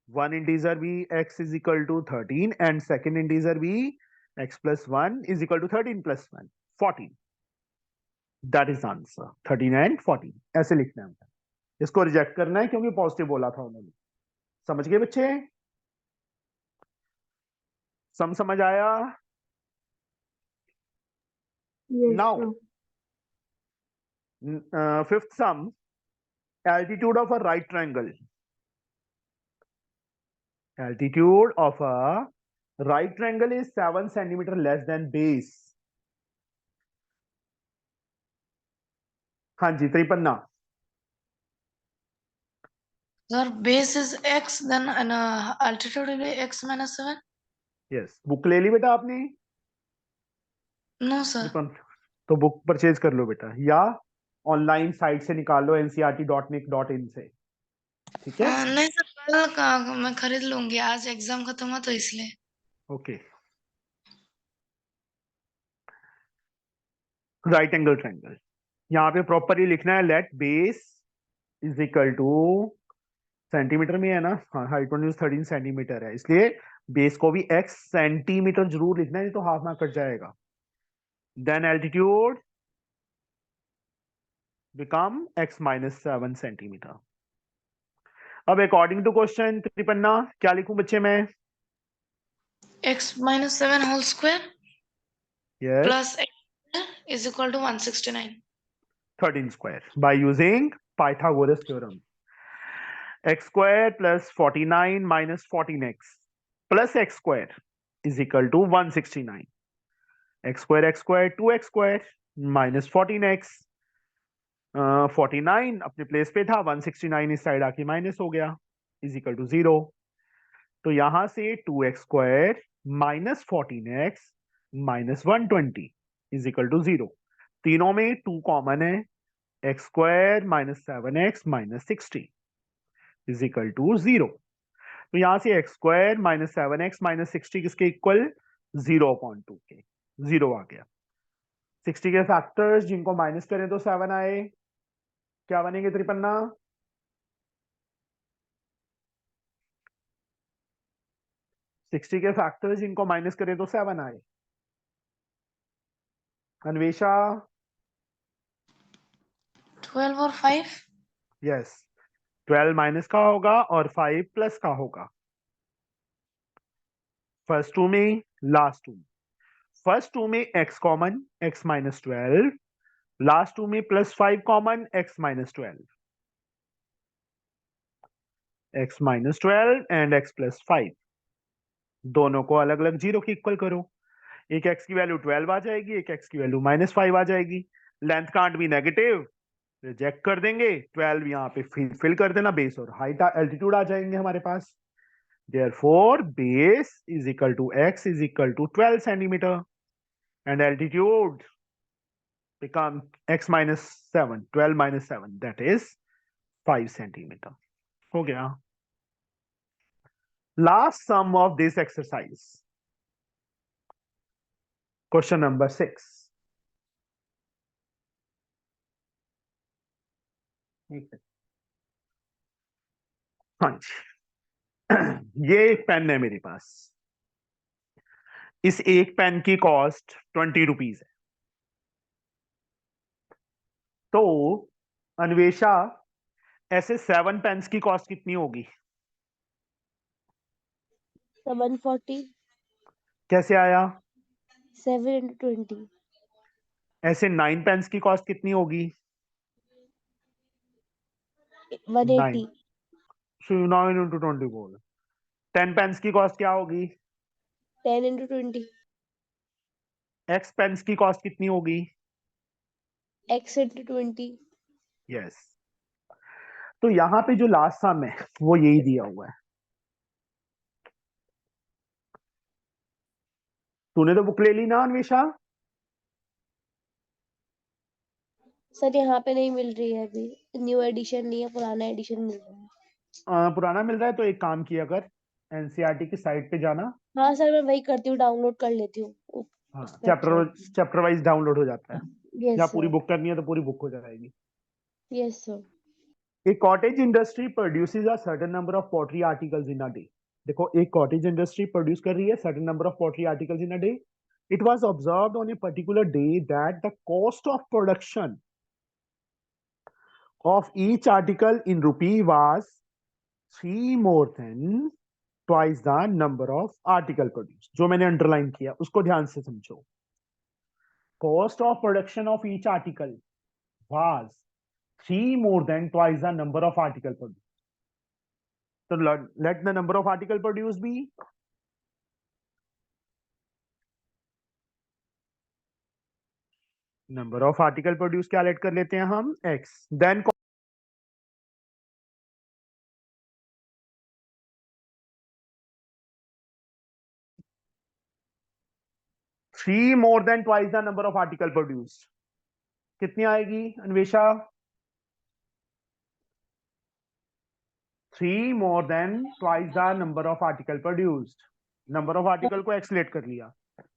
वन इंटीजर भी x is equal to 13 and second integer भी x plus 1 is equal to 13 plus 1 14। That is answer 13 and 14। ऐसे लिखना है, इसको रिजेक्ट करना है क्योंकि पॉजिटिव बोला था उन्होंने। समझ गए बच्चे? समझ आया? Yes now sir. fifth sum, altitude of a right triangle. Altitude of a right triangle is 7 centimeter less than base. हाँ जी Tripanna. Sir base is x then altitude will be x minus 7। Yes, book ले ली बेटा आपने? No sir. Tripanna तो book purchase कर लो बेटा, या ऑनलाइन साइट से निकाल लो ncrt.nic.in से। ठीक है, नहीं सर, कल का मैं खरीद लूंगी, आज एग्जाम खत्म हुआ तो इसलिए। ओके। राइट एंगल ट्रायंगल, यहाँ पे प्रॉपरली लिखना है let base is equal to, centimetre में है ना, हाँ, हाइपोटेन्यूज 13 सेंटीमीटर है, इसलिए बेस को भी x सेंटीमीटर जरूर लिखना है, नहीं तो हाफ मार्क कट जाएगा। Then altitude become x minus 7 centimetre. अब अकॉर्डिंग टू क्वेश्चन त्रिपन्ना क्या लिखूं बच्चे मैं? x minus 7 whole square yes, plus x is equal to 169। 13 square by using Pythagoras theorem. x square plus 49 minus 14x plus x square is equal to 169। x square 2x square minus 14x, 49 अपने place पे था, 169 इस side आके minus हो गया, is equal to 0। तो यहां से 2x square minus 14x minus 120 is equal to 0। तीनों में 2 कॉमन है, x square minus 7x minus 60 is equal to 0। तो यहां से x square minus 7x minus 60 किसके इक्वल? 0/2 के, 0 आ गया। 60 के फैक्टर्स जिनको माइनस करें तो 7 आए, क्या बनेंगे त्रिपन्ना? 60 के फैक्टर्स जिनको माइनस करें तो 7 आए। अन्वेषा? 12 और 5। यस, 12 माइनस का होगा और 5 प्लस का होगा। फर्स्ट टू में, लास्ट टू में। फर्स्ट टू में x common, x minus 12, last two में plus 5 common, x minus 12, x minus 12 and x plus 5 दोनों को अलग अलग 0 के इक्वल करो। एक x की वैल्यू 12 आ जाएगी, एक x की वैल्यू -5 आ जाएगी। लेंथ कांट भी नेगेटिव, रिजेक्ट कर देंगे। 12 यहाँ पे फिल कर देना, बेस और हाइट एल्टीट्यूड आ जाएंगे हमारे पास। Therefore, base is equal to x is equal to 12 centimeter and altitude become x minus 7, 12 minus 7, that is 5 centimeter. हो गया। Last sum of this exercise. Question number 6. हाँ जी, ये एक पेन है मेरे पास। इस एक पेन की कॉस्ट 20 रुपीज है। तो अन्वेषा, ऐसे 7 पेन्स की कॉस्ट कितनी होगी? 740, कैसे आया? 7 into 20, ऐसे 9 पेन्स की कॉस्ट कितनी होगी? 180, 9 into 20 बोल। 10 पेन्स की कॉस्ट क्या होगी? 10 into 20, x पेन्स की कॉस्ट कितनी होगी? x into 20. यस। तो यहां पे जो लास्ट सम है वो यही दिया हुआ है। तूने तो बुक ले ली ना अन्वेषा? सर यहाँ पे नहीं मिल रही है अभी, न्यू एडिशन नहीं है, पुराना एडिशन मिल रहा है। पुराना मिल रहा है तो एक काम किया कर, एनसीईआरटी की साइट पे जाना। हाँ सर, मैं वही करती हूँ, डाउनलोड कर लेती हूँ। हाँ, चैप्टर वाइज डाउनलोड हो जाता है। या यस पूरी सर, बुक करनी है तो पूरी बुक हो जाएगी। Yes sir. A cottage industry produces a certain number of pottery articles in a day. देखो, एक cottage industry produce कर रही है certain number of pottery articles in a day. It was observed on a particular day that the cost of production of each article in rupee was 3 more than twice the number of article produced. जो मैंने underline किया उसको ध्यान से समझो। Cost of production of each article was 3 more than twice the number of article produced. So let the number of article produced be number of article produced क्या late कर लेते हैं हम x, then 3 more than twice the number of article produced कितनी आएगी Anvesha? 3 more than twice the number of article produced. Number of article को x late कर लिया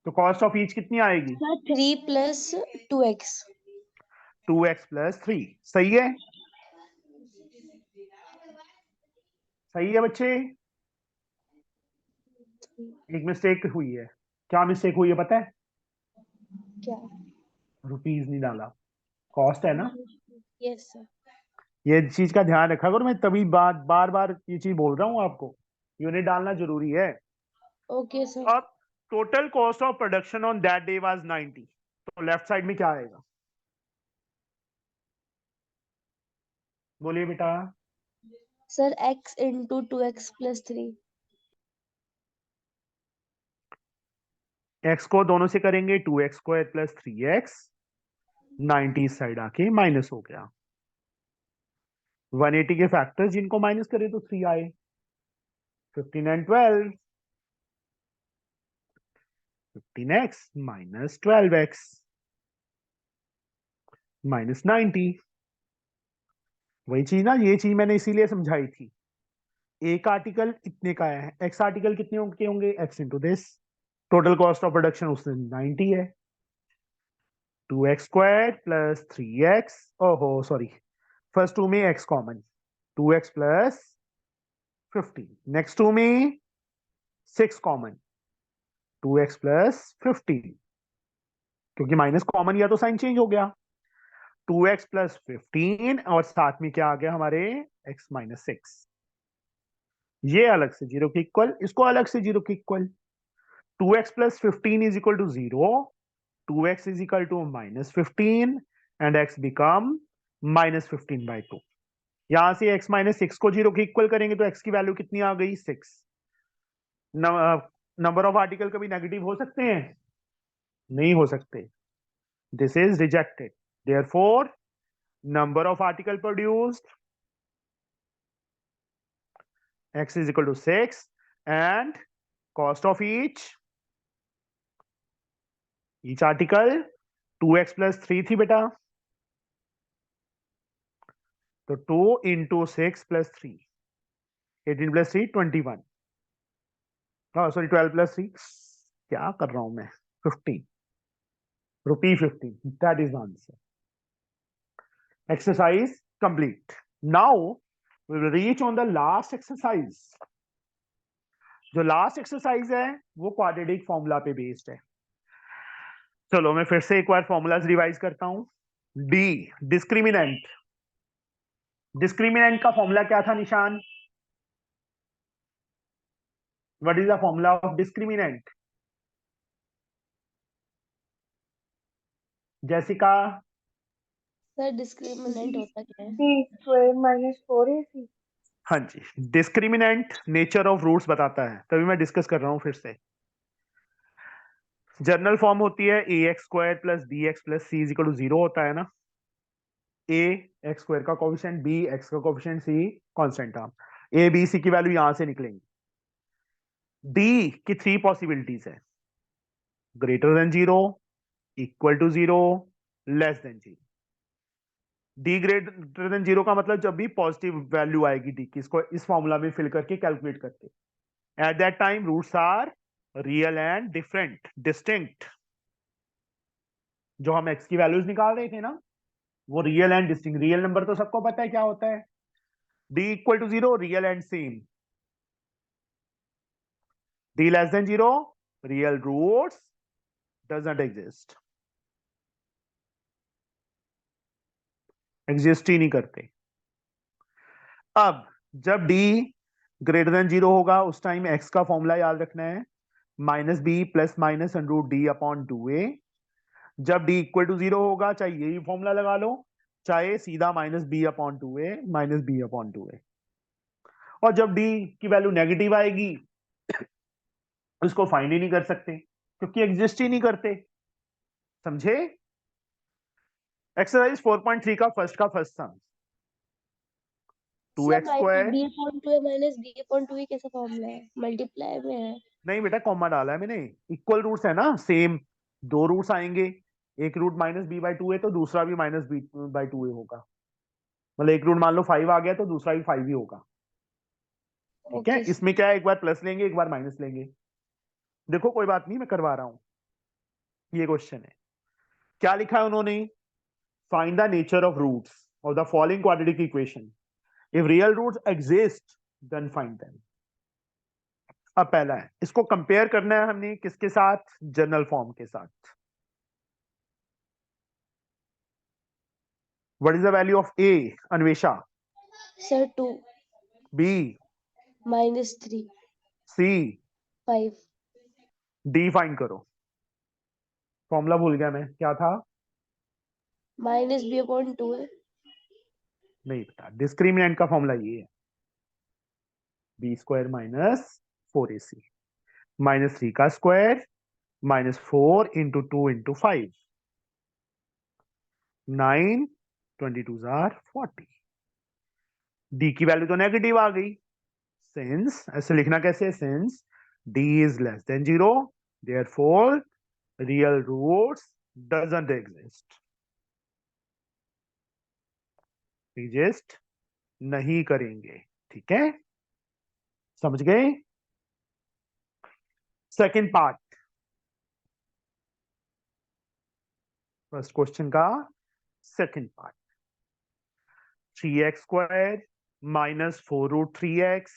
तो कॉस्ट ऑफ ईच कितनी आएगी? 3 plus 2x. 2x plus 3। सही है? सही है बच्चे? एक मिस्टेक हुई है। क्या मिस्टेक हुई है पता है? क्या? रुपीज नहीं डाला, कॉस्ट है ना। Yes sir. ये चीज का ध्यान रखा करो, मैं तभी बार बार ये चीज बोल रहा हूँ आपको, यूनिट डालना जरूरी है। Okay sir. अब total cost of production on that day was 90, तो लेफ्ट साइड में क्या आएगा? बोलिए बेटा। Sir x into 2x plus 3. x को दोनों से करेंगे 2x स्क्वायर प्लस 3x, 90 इस साइड आके माइनस हो गया। 180 के फैक्टर्स जिनको माइनस करें तो 3 आए, 15 and 12, 15x minus 12x minus 90। वही चीज ना, ये चीज मैंने इसीलिए समझाई थी। एक आर्टिकल इतने का है, x आर्टिकल कितने के होंगे? x into this, total cost of production उसमें 90 है। 2x स्क्वायर प्लस 3x, ओहो सॉरी, फर्स्ट टू में x common, 2x plus 15, next two में 6 कॉमन, 2x प्लस 15, क्योंकि माइनस कॉमन लिया तो साइन चेंज हो गया। 2x प्लस 15 और साथ में क्या आ गया हमारे? x minus 6। ये अलग से जीरो के इक्वल, इसको अलग से जीरो के equal. 2x plus 15 is equal to 0, 2x is equal to minus 15 and x become minus 15 by 2। यहां से x माइनस 6 को 0 के इक्वल करेंगे तो x की वैल्यू कितनी आ गई? 6। नंबर ऑफ आर्टिकल कभी नेगेटिव हो सकते हैं? नहीं हो सकते, this is rejected. Therefore number of article produced x is equal to 6 and cost of each article 2x plus 3 थी बेटा, तो 2 into 6 plus 3, 18 plus 3 21, sorry 12 plus 3, क्या कर रहा हूं मैं, 15 rupee 15, that is the answer. Exercise complete. Now we will reach on the last exercise. जो last exercise है वो क्वाड्रेटिक फॉर्मूला पे बेस्ड है। चलो मैं फिर से एक बार फॉर्मूलाज रिवाइज करता हूं। डी डिस्क्रिमिनेंट, डिस्क्रिमिनेंट का फॉर्मूला क्या था Nishan? What is the formula of discriminant? Jessica? Sir discriminant होता क्या है? B square minus 4ac। हाँ जी, डिस्क्रिमिनेंट नेचर ऑफ रूट्स बताता है, तभी मैं डिस्कस कर रहा हूं फिर से। जनरल फॉर्म होती है a x square plus b x plus c is equal to 0 होता है ना। ए एक्स स्क्वायर का कोएफिशिएंट, बी एक्स का coefficient, c constant term. A b c की वैल्यू यहां से निकलेंगी। डी की 3 पॉसिबिलिटीज है, greater than 0, equal to 0, less than 0। D greater than 0 का मतलब जब भी पॉजिटिव वैल्यू आएगी डी की, इसको इस फॉर्मूला में फिल करके कैलकुलेट करते, at that time roots are real and different, distinct. जो हम एक्स की वैल्यूज निकाल रहे थे ना, वो real and distinct. Real number तो सबको पता है क्या होता है, d equal to 0, real and same. D less than 0, real roots doesn't exist, exist ही नहीं करते। अब जब डी ग्रेटर देन 0 होगा उस टाइम एक्स का फॉर्मूला याद रखना है, minus B plus minus under root D upon 2a। जब डी इक्वल टू 0 होगा, चाहे यही फॉर्मूला लगा लो, चाहे सीधा minus B upon 2a, minus B upon 2a। और जब डी की वैल्यू नेगेटिव आएगी उसको फाइंड ही नहीं कर सकते क्योंकि एग्जिस्ट ही नहीं करते। समझे? एक्सरसाइज 4.3 का first sum, 2x square. B upon 2 minus B upon 2 कैसा फॉर्मूला है? मल्टीप्लाई में है। नहीं बेटा, कॉमा डाला है मैंने। इक्वल रूट्स है ना, सेम दो रूट्स आएंगे, एक रूट माइनस बी बाई 2 है तो दूसरा भी माइनस बी बाई 2 होगा। मतलब एक रूट मान लो 5 आ गया तो दूसरा भी 5 ही होगा। ठीक है, इसमें क्या है, एक बार प्लस लेंगे एक बार माइनस लेंगे। देखो कोई बात नहीं, मैं करवा रहा हूं। ये क्वेश्चन है, क्या लिखा है उन्होंने, find the nature of roots of the following quadratic equation, if real roots exist then find them. अब पहला है, इसको कंपेयर करना है हमने किसके साथ, जनरल फॉर्म के साथ। What is the value of A Anvesha? Sir 2 B minus 3 C 5 D find करो। फॉर्मूला भूल गया मैं, क्या था? माइनस बी अपॉन 2 है। नहीं बेटा, डिस्क्रिमिनेंट का फॉर्मूला ये है, B square minus 4ac minus 3 का square minus 4 into 2 into 5, 9 22 40। D की वैल्यू तो नेगेटिव आ गई, सिंस ऐसे लिखना कैसे, since D is less than 0 therefore real roots doesn't exist, exist नहीं करेंगे। ठीक है, समझ गए? सेकंड पार्ट, फर्स्ट क्वेश्चन का second part, 3x square minus 4 root 3x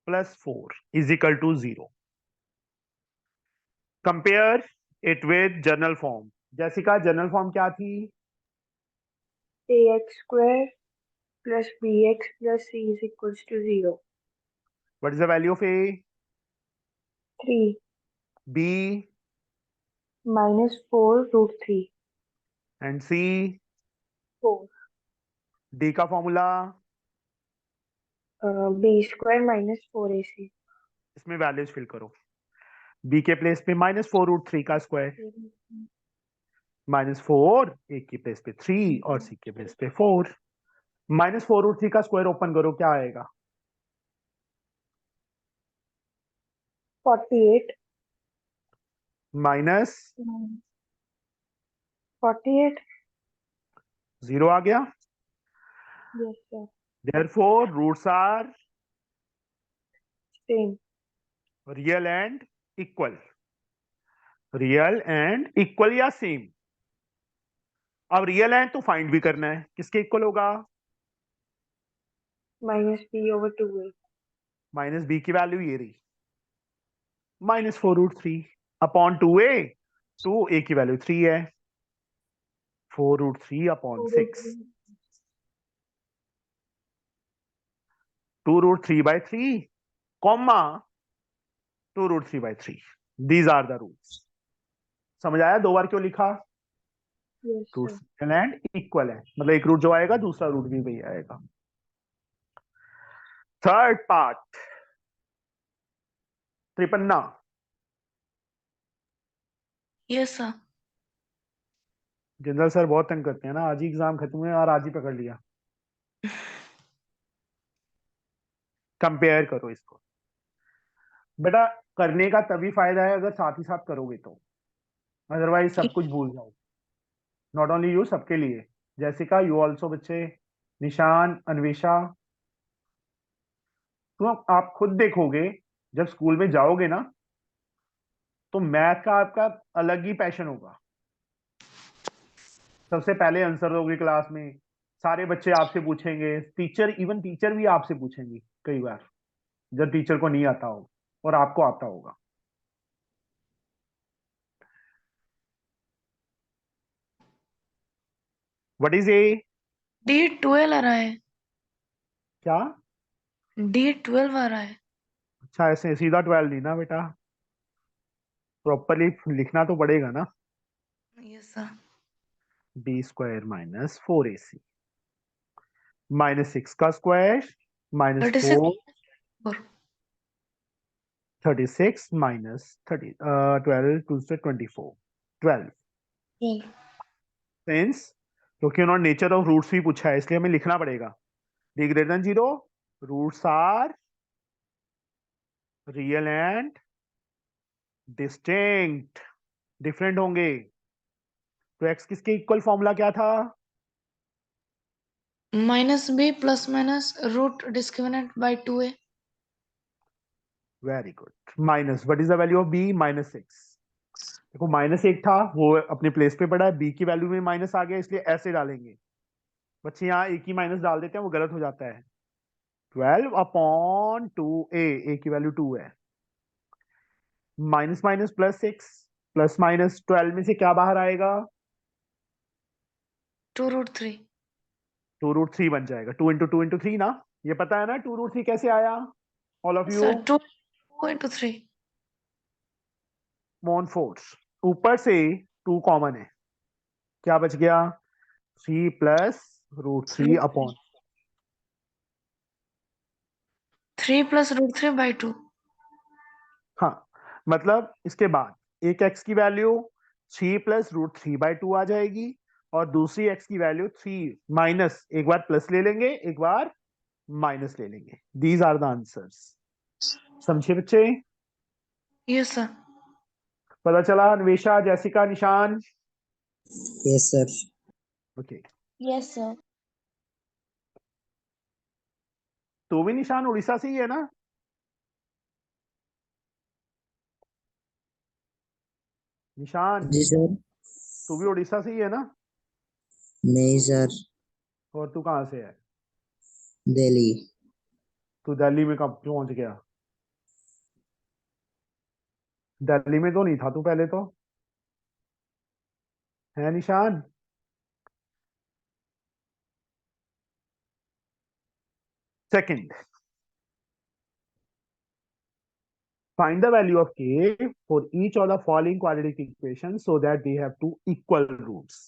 plus 4 is equal to 0। Compare it with general form. Jessica, general form क्या थी? ax square plus bx plus c is equals to 0. What is the value of a? 3 b minus 4 root 3. And c? 4. D का formula? b square minus 4ac. इसमें values fill करो। B के place पे -4√3 का square, -4 ए की place पे 3 और सी के प्लेस पे 4। -4√3 का स्क्वायर ओपन करो, क्या आएगा? 48 माइनस 48 0 आ गया। yes sir therefore roots are same real and equal. Real and equal या सेम। अब रियल एंड तो फाइंड भी करना है, किसके इक्वल होगा? -b/2a माइनस बी की वैल्यू ये रही, -4√3 अपॉन 2a। 2a की वैल्यू 3 है, 4√3 upon 6, 2√3/3 comma 2√3/3। These are the roots. समझ आया दो बार क्यों लिखा? yes sir roots real and equal है, मतलब एक रूट जो आएगा दूसरा रूट भी वही आएगा। थर्ड पार्ट, त्रिपन्ना। Yes, sir. जनरल सर बहुत तंग करते हैं ना, आज ही एग्जाम खत्म हुए और आज ही पकड़ लिया। कंपेयर करो इसको बेटा, करने का तभी फायदा है अगर साथ ही साथ करोगे तो, अदरवाइज सब कुछ भूल जाओ। नॉट ओनली यू, सबके लिए। जैसिका, यू ऑल्सो बच्चे, निशान, अन्वेषा। तो आप खुद देखोगे जब स्कूल में जाओगे ना, तो मैथ का आपका अलग ही पैशन होगा। सबसे पहले आंसर दोगे क्लास में, सारे बच्चे आपसे पूछेंगे, टीचर, इवन टीचर भी आपसे पूछेंगे कई बार, जब टीचर को नहीं आता हो और आपको आता होगा। What is A? D12 आ रहा है। क्या? D12 आ रहा है। अच्छा, ऐसे सीधा 12 नहीं ना बेटा, प्रॉपरली लिखना तो पड़ेगा ना। Yes, sir. b² minus 4ac -6 का स्क्वायर -4 36 और 36 माइनस 30 12 2 से 24 12। सेंस, क्योंकि उन्होंने नेचर ऑफ रूट्स भी पूछा है इसलिए हमें लिखना पड़ेगा। d greater than 0, roots are real and distinct, different होंगे। तो x किसके इक्वल फॉर्मूला क्या था? -b plus minus root discriminant by 2a. Very good. Minus, what is the value of b? -6। देखो -1 था, वो अपने प्लेस पे पड़ा है, b की वैल्यू में माइनस आ गया इसलिए ऐसे डालेंगे। बच्चे यहाँ एक ही माइनस डाल देते हैं, वो गलत हो जाता है। 12 अपॉन 2a, a की वैल्यू 2 है। माइनस माइनस +6 प्लस माइनस 12 में से क्या बाहर आएगा? 2√3. 2√3 बन जाएगा। 2 इंटू 2 इंटू 3 ना, ये पता है ना 2√3 कैसे आया? All of you, Sir, 2 into 3. मोन फोर्स, ऊपर से 2 कॉमन है, क्या बच गया? 3 प्लस √3 अपॉन 3 plus √3 by 2. हाँ, मतलब इसके बाद एक x की वैल्यू 3 प्लस √3/2 आ जाएगी और दूसरी x की वैल्यू 3 माइनस, एक बार प्लस ले लेंगे एक बार माइनस ले लेंगे। These are the answers. समझे बच्चे? Yes, sir. पता चला? Anvesha, Jessica, Nishan. Yes, sir. Okay, yes sir. तो भी निशान उड़ीसा से ही है ना? निशान, जी सर। तू भी उड़ीसा से ही है ना? नहीं सर, और तू कहाँ से है? दिल्ली। तू दिल्ली में कब पहुंच गया? दिल्ली में तो नहीं था तू पहले तो, है निशान? Second, find the value of k for each of the following quadratic equations so that they have two equal roots.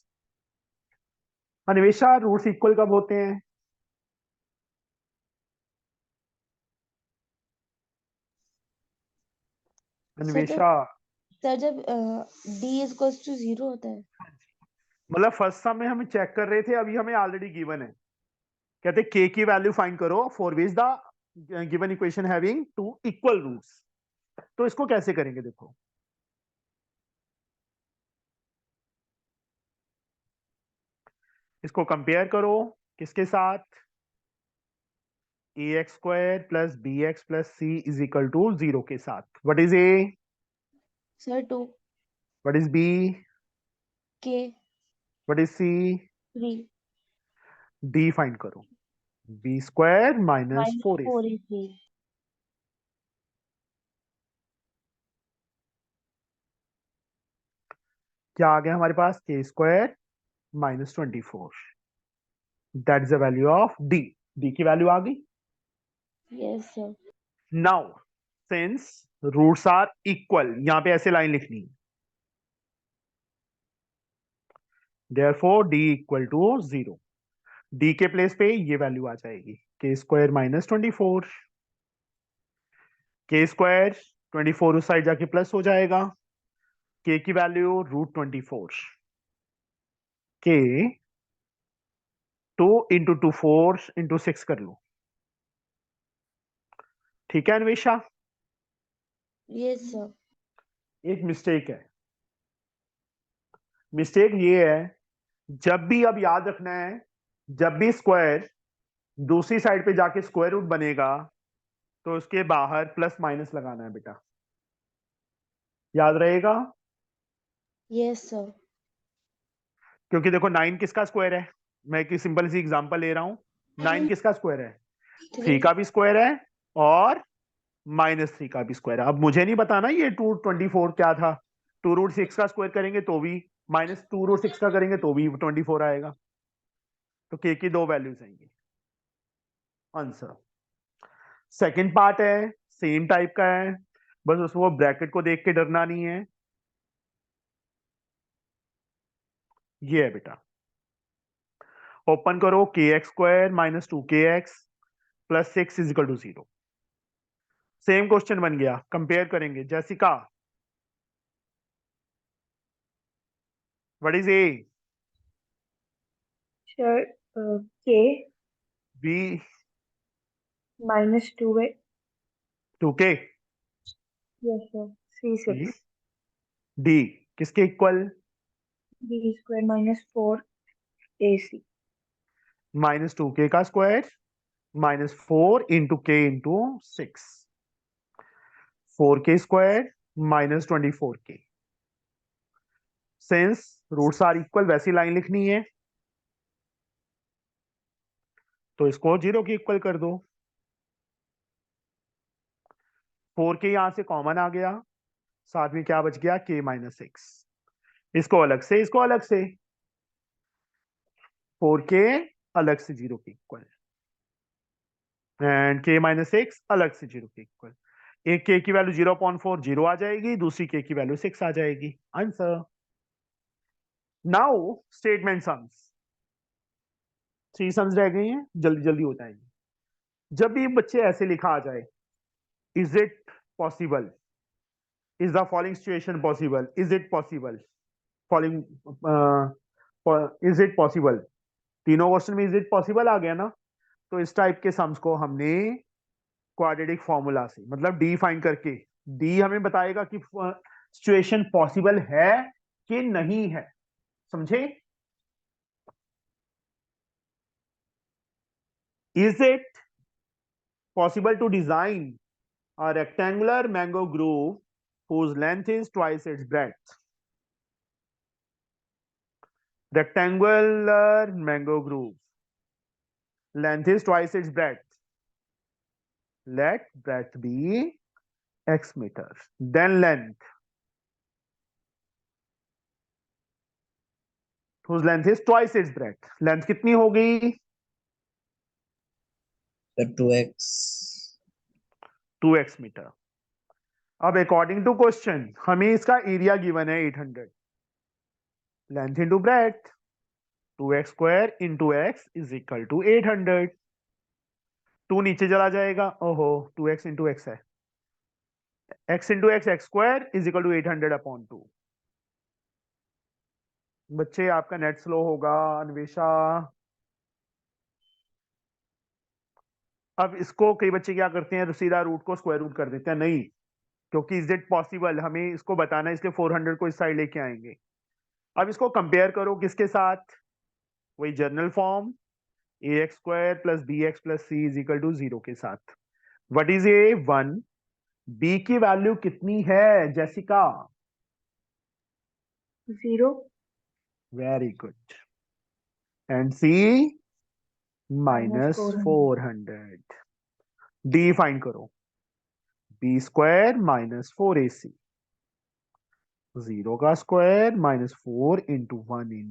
Anvesha, roots equal कब होते हैं? अन्वेषा, सर जब d इक्वल्स टू 0 होता है, मतलब फर्स्ट सम में हम चेक कर रहे थे, अभी हमें ऑलरेडी गिवन है, कहते k की वैल्यू फाइंड करो for which the given equation having two equal roots. तो इसको कैसे करेंगे, देखो इसको कंपेयर करो किसके साथ, ax square plus bx plus c is equal to 0 के साथ। What is a, sir 2 what is b, k what is c, 3 d find करो, b square minus minus 4ac। 4ac। क्या आ गया हमारे पास, k square minus 24, that is the value of d। d की वैल्यू आ गई। Yes sir. Now since roots are equal, यहां पे ऐसे लाइन लिखनी है, therefore d equal to 0। d के प्लेस पे ये वैल्यू आ जाएगी, k square minus 24, k square 24 उस साइड जाके प्लस हो जाएगा, k की वैल्यू √24, k 2 इंटू 2 4 इंटू 6 कर लो। ठीक है अन्वेषा, यस सर। एक मिस्टेक है, मिस्टेक ये है, जब भी अब याद रखना है, जब भी स्क्वायर दूसरी साइड पे जाके स्क्वायर रूट बनेगा तो उसके बाहर प्लस माइनस लगाना है बेटा, याद रहेगा। Yes sir. क्योंकि देखो 9 किसका स्क्वायर है, मैं एक सिंपल सी एग्जांपल ले रहा हूं, 9 किसका स्क्वायर है, 3 का भी स्क्वायर है और -3 का भी स्क्वायर है। अब मुझे नहीं बताना ये 224 क्या था, 2√6 का स्क्वायर करेंगे तो भी, -2√6 का करेंगे तो भी 24 आएगा। तो k की दो वैल्यूज आएंगी, आंसर। सेकंड पार्ट है, सेम टाइप का है, बस उसको ब्रैकेट को देख के डरना नहीं है। ये है बेटा, ओपन करो, kx square minus 2kx plus 6 is equal to 0। Same question बन गया, कंपेयर करेंगे। Jessica, what is a, sir k b, minus 2 है। 2k, yes sir. c c, 6 d किसके इक्वल, b square minus 4 ac। -2k का square -4 into k into 6, 4k square -24k। Since roots are equal वैसी line लिखनी है, तो इसको 0 के इक्वल कर दो। 4k यहां से कॉमन आ गया, साथ में क्या बच गया, k -6। इसको अलग से, इसको अलग से, 4k अलग से 0 के इक्वल एंड k -6 अलग से 0 के इक्वल। एक k की वैल्यू 0.4 0 आ जाएगी, दूसरी k की वैल्यू 6 आ जाएगी, answer. Now statement sums, 3 sums रह गई हैं, जल्दी जल्दी हो जाएंगे। जब भी बच्चे ऐसे लिखा आ जाए, is it possible, is the following situation possible, is it possible, following is it possible, तीनों क्वेश्चन में इज इट पॉसिबल आ गया ना, तो इस टाइप के सम्स को हमने क्वाड्रेटिक फॉर्मूला से, मतलब डी फाइंड करके, डी हमें बताएगा कि सिचुएशन पॉसिबल है कि नहीं है, समझे। Is it possible to design a rectangular mango groove whose length is twice its breadth, rectangular mango groove, length is twice its breadth, let breadth be x meters, then length whose length is twice its breadth, length कितनी होगी, Sir, 2x. 2x metre. अब according to question हमें इसका area given है 800, length into breadth 2x square into x is equal to 800। 2 नीचे चला जाएगा, ओहो 2x इंटू x है, x into x square is equal to 800/2। बच्चे आपका नेट स्लो होगा। अन्वेषा, अब इसको कई बच्चे क्या करते हैं, सीधा रूट को स्क्वायर रूट कर देते हैं। नहीं, क्योंकि इज इट पॉसिबल, हमें इसको बताना है, इसके 400 को इस साइड लेके आएंगे। अब इसको कंपेयर करो किसके साथ, वही general form ax² + bx + c is equal to 0 के साथ। What is a? 1। b की वैल्यू कितनी है Jessica? 0। Very good. And c? -400। d find करो, b² - 4ac, 0 का स्क्वायर -4 × 1 ×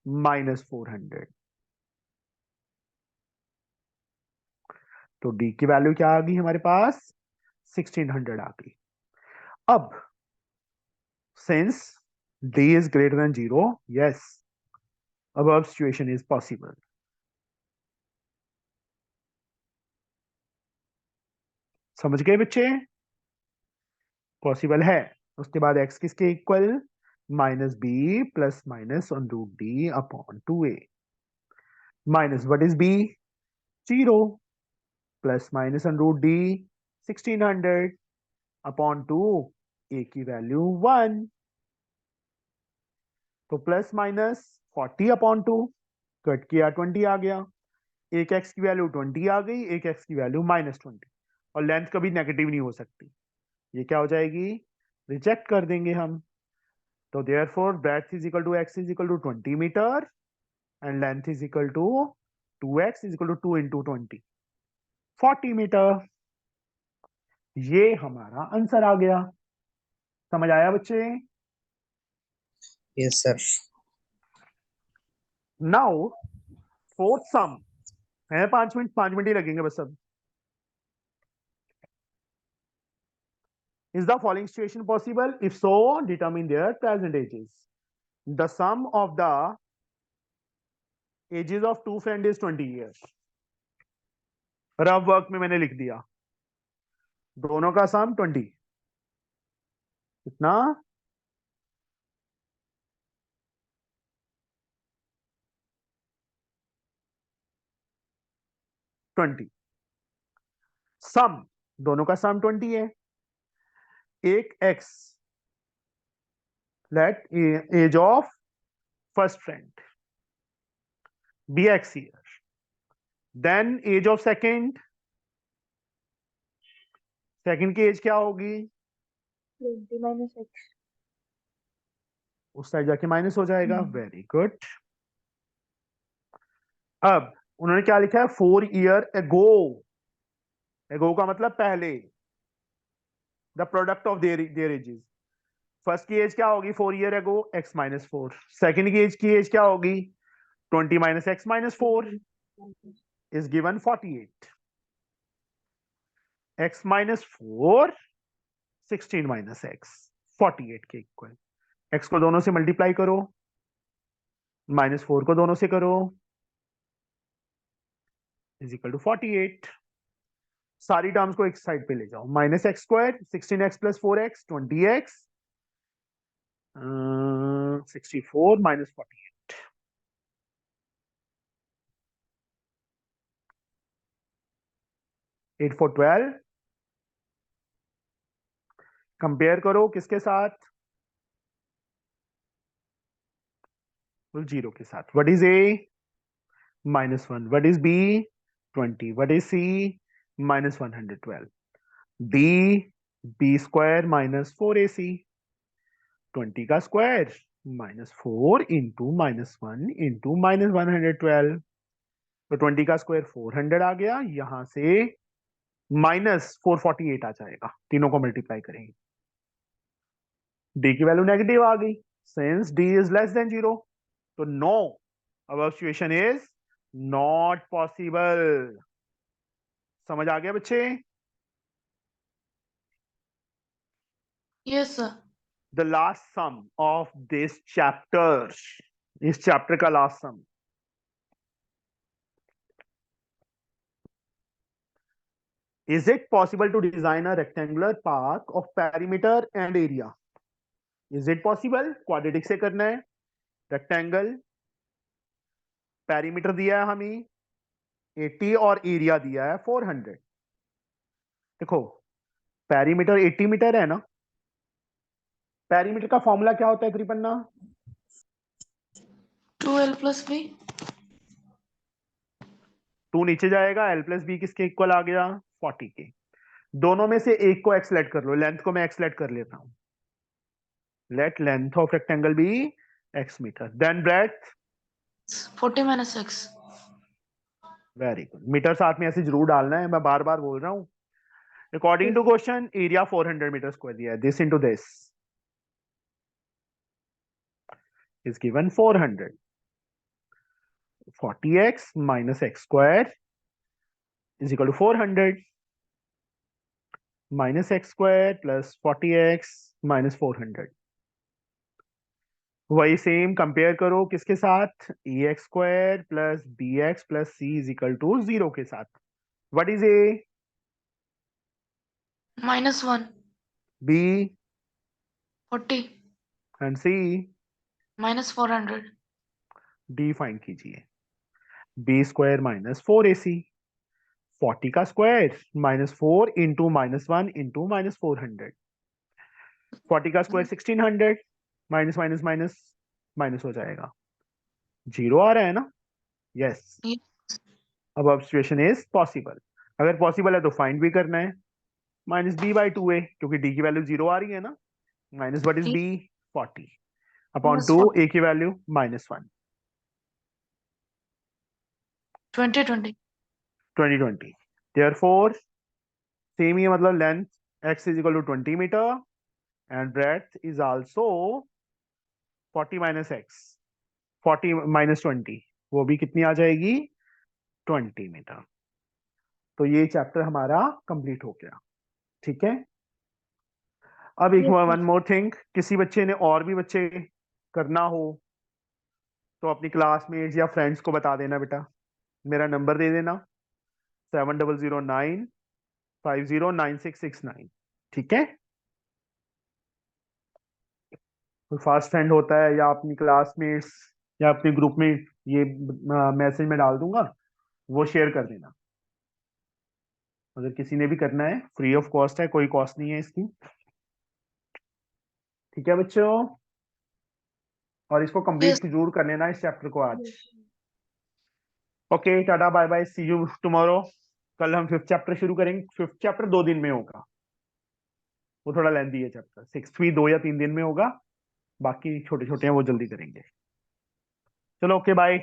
-400। तो d की वैल्यू क्या आ गई हमारे पास? 1600 आ गई। अब since d is greater than 0, yes, above situation is possible. समझ गए बच्चे? पॉसिबल है। उसके बाद x किसके इक्वल? -b ± √d/2a minus what is b? 0 ± √d 1600/2, a की वैल्यू 1। तो ±40/2 कट किया 20 आ गया। एक x की वैल्यू 20 आ गई, एक x की वैल्यू -20, और लेंथ कभी नेगेटिव नहीं हो सकती। ये क्या हो जाएगी? रिजेक्ट कर देंगे हम। तो therefore breadth is equal to x is equal to 20 metre and length is equal to 2x is equal to 2 × 20, 40 metre. ये हमारा आंसर आ गया। समझ आया बच्चे? Yes, sir. नाउ फोर्थ सम है। 5 मिनट ही लगेंगे बस। अब is the following situation possible? If so, determine their present ages. The sum of the ages of two friends is 20 years. Rough work में मैंने लिख दिया दोनों का सम 20। कितना? 20। सम, दोनों का सम 20 है। एक x, let age of first friend be x year, then age of second की एज क्या होगी? 20 - x। उस साइड जाके माइनस हो जाएगा। Very good. अब उन्होंने क्या लिखा है? 4 ईयर एगो। एगो का मतलब पहले। The product of their edges. First की एज क्या होगी? 4 ईयर एगो, x -4। सेकंड की एज क्या होगी? 20 - x -4 is given 48। x -4 16 - x 48 के इक्वल। x को दोनों से मल्टीप्लाई करो, -4 को दोनों से करो, इज इक्वल टू 48। सारी टर्म्स को एक साइड पे ले जाओ। -x² 16x + 4x 20x 64 - 48। 8 4 12। Compare करो किसके साथ? 0 के साथ। What is a? -1। What is b? 20। What is c? -112। d b² - 4ac, 20 का स्क्वायर -4 × -1 × -112। तो 20 का स्क्वायर 400 आ गया। यहां से -448 आ जाएगा। तीनों को मल्टीप्लाई करेंगे। d की वैल्यू नेगेटिव आ गई। Since d is less than 0, तो no, above situation is not possible. समझ आ गया बच्चे? Yes, sir. The last sum of this chapter, इस चैप्टर का last sum, Is it possible to design a rectangular park of perimeter and area? Is it possible? Quadratic से करना है. रेक्टेंगल, पेरीमीटर दिया है हमें 80 और एरिया दिया है 400. देखो पेरीमीटर 80 मीटर है ना. पेरीमीटर का फॉर्मूला क्या होता है त्रिपन्ना? 2L plus B. 2 नीचे जाएगा, L प्लस बी किसके इक्वल आ गया? 40 के. दोनों में से एक को एक्स लेट कर लो. लेंथ को मैं एक्स लेट कर लेता हूं. Let length of rectangle be x metre. Then breadth 40 minus X. Very good. Metre साथ में ऐसे जरूर डालना है, मैं बार बार बोल रहा हूं. According to question area 400 metre square दिया है. This into this is given 400. 40x minus x square is equal to 400 minus x square plus 40x minus 400. वही सेम कंपेयर करो किसके साथ? ax square plus bx plus c is equal to 0 के साथ. What is a? -1. b 40 and c. -400. d find कीजिए. b square minus 4ac. 40 का square -4 into -1 into -400. 40 का square 1600. Minus minus minus minus हो जाएगा. 0 आ रहा है ना? यस. Yes. अब ऑब्जर्वेशन इज पॉसिबल. अगर पॉसिबल है तो फाइंड भी करना है. -b/2a क्योंकि d की वैल्यू 0 आ रही है ना. Minus what is b? 40 upon Minus 2 40. a की वैल्यू -1. 2020. 2020. Therefore सेम ही मतलब length x is equal to 20 metre and breadth is also 40 minus x. 40 minus 20 वो भी कितनी आ जाएगी? 20 मीटर. तो ये चैप्टर हमारा कंप्लीट हो गया. ठीक है. अब एक वन मोर थिंग, किसी बच्चे ने और भी बच्चे करना हो तो अपनी क्लासमेट्स या फ्रेंड्स को बता देना बेटा. मेरा नंबर दे देना 7009509669. ठीक है. कोई फास्ट फ्रेंड होता है या अपनी क्लासमेट्स या अपने ग्रुप में ये मैसेज में डाल दूंगा, वो शेयर कर देना. अगर किसी ने भी करना है फ्री ऑफ कॉस्ट है, कोई कॉस्ट नहीं है इसकी. ठीक है बच्चों. और इसको कंप्लीट Yes. जरूर कर लेना इस चैप्टर को आज. Okay tata bye bye, see you tomorrow. कल हम 5th चैप्टर शुरू करेंगे. 5th चैप्टर 2 दिन में होगा, वो थोड़ा लेंथी है चैप्टर. 6th भी 2 या 3 दिन में होगा, बाकी छोटे छोटे हैं वो जल्दी करेंगे. चलो ओके बाय.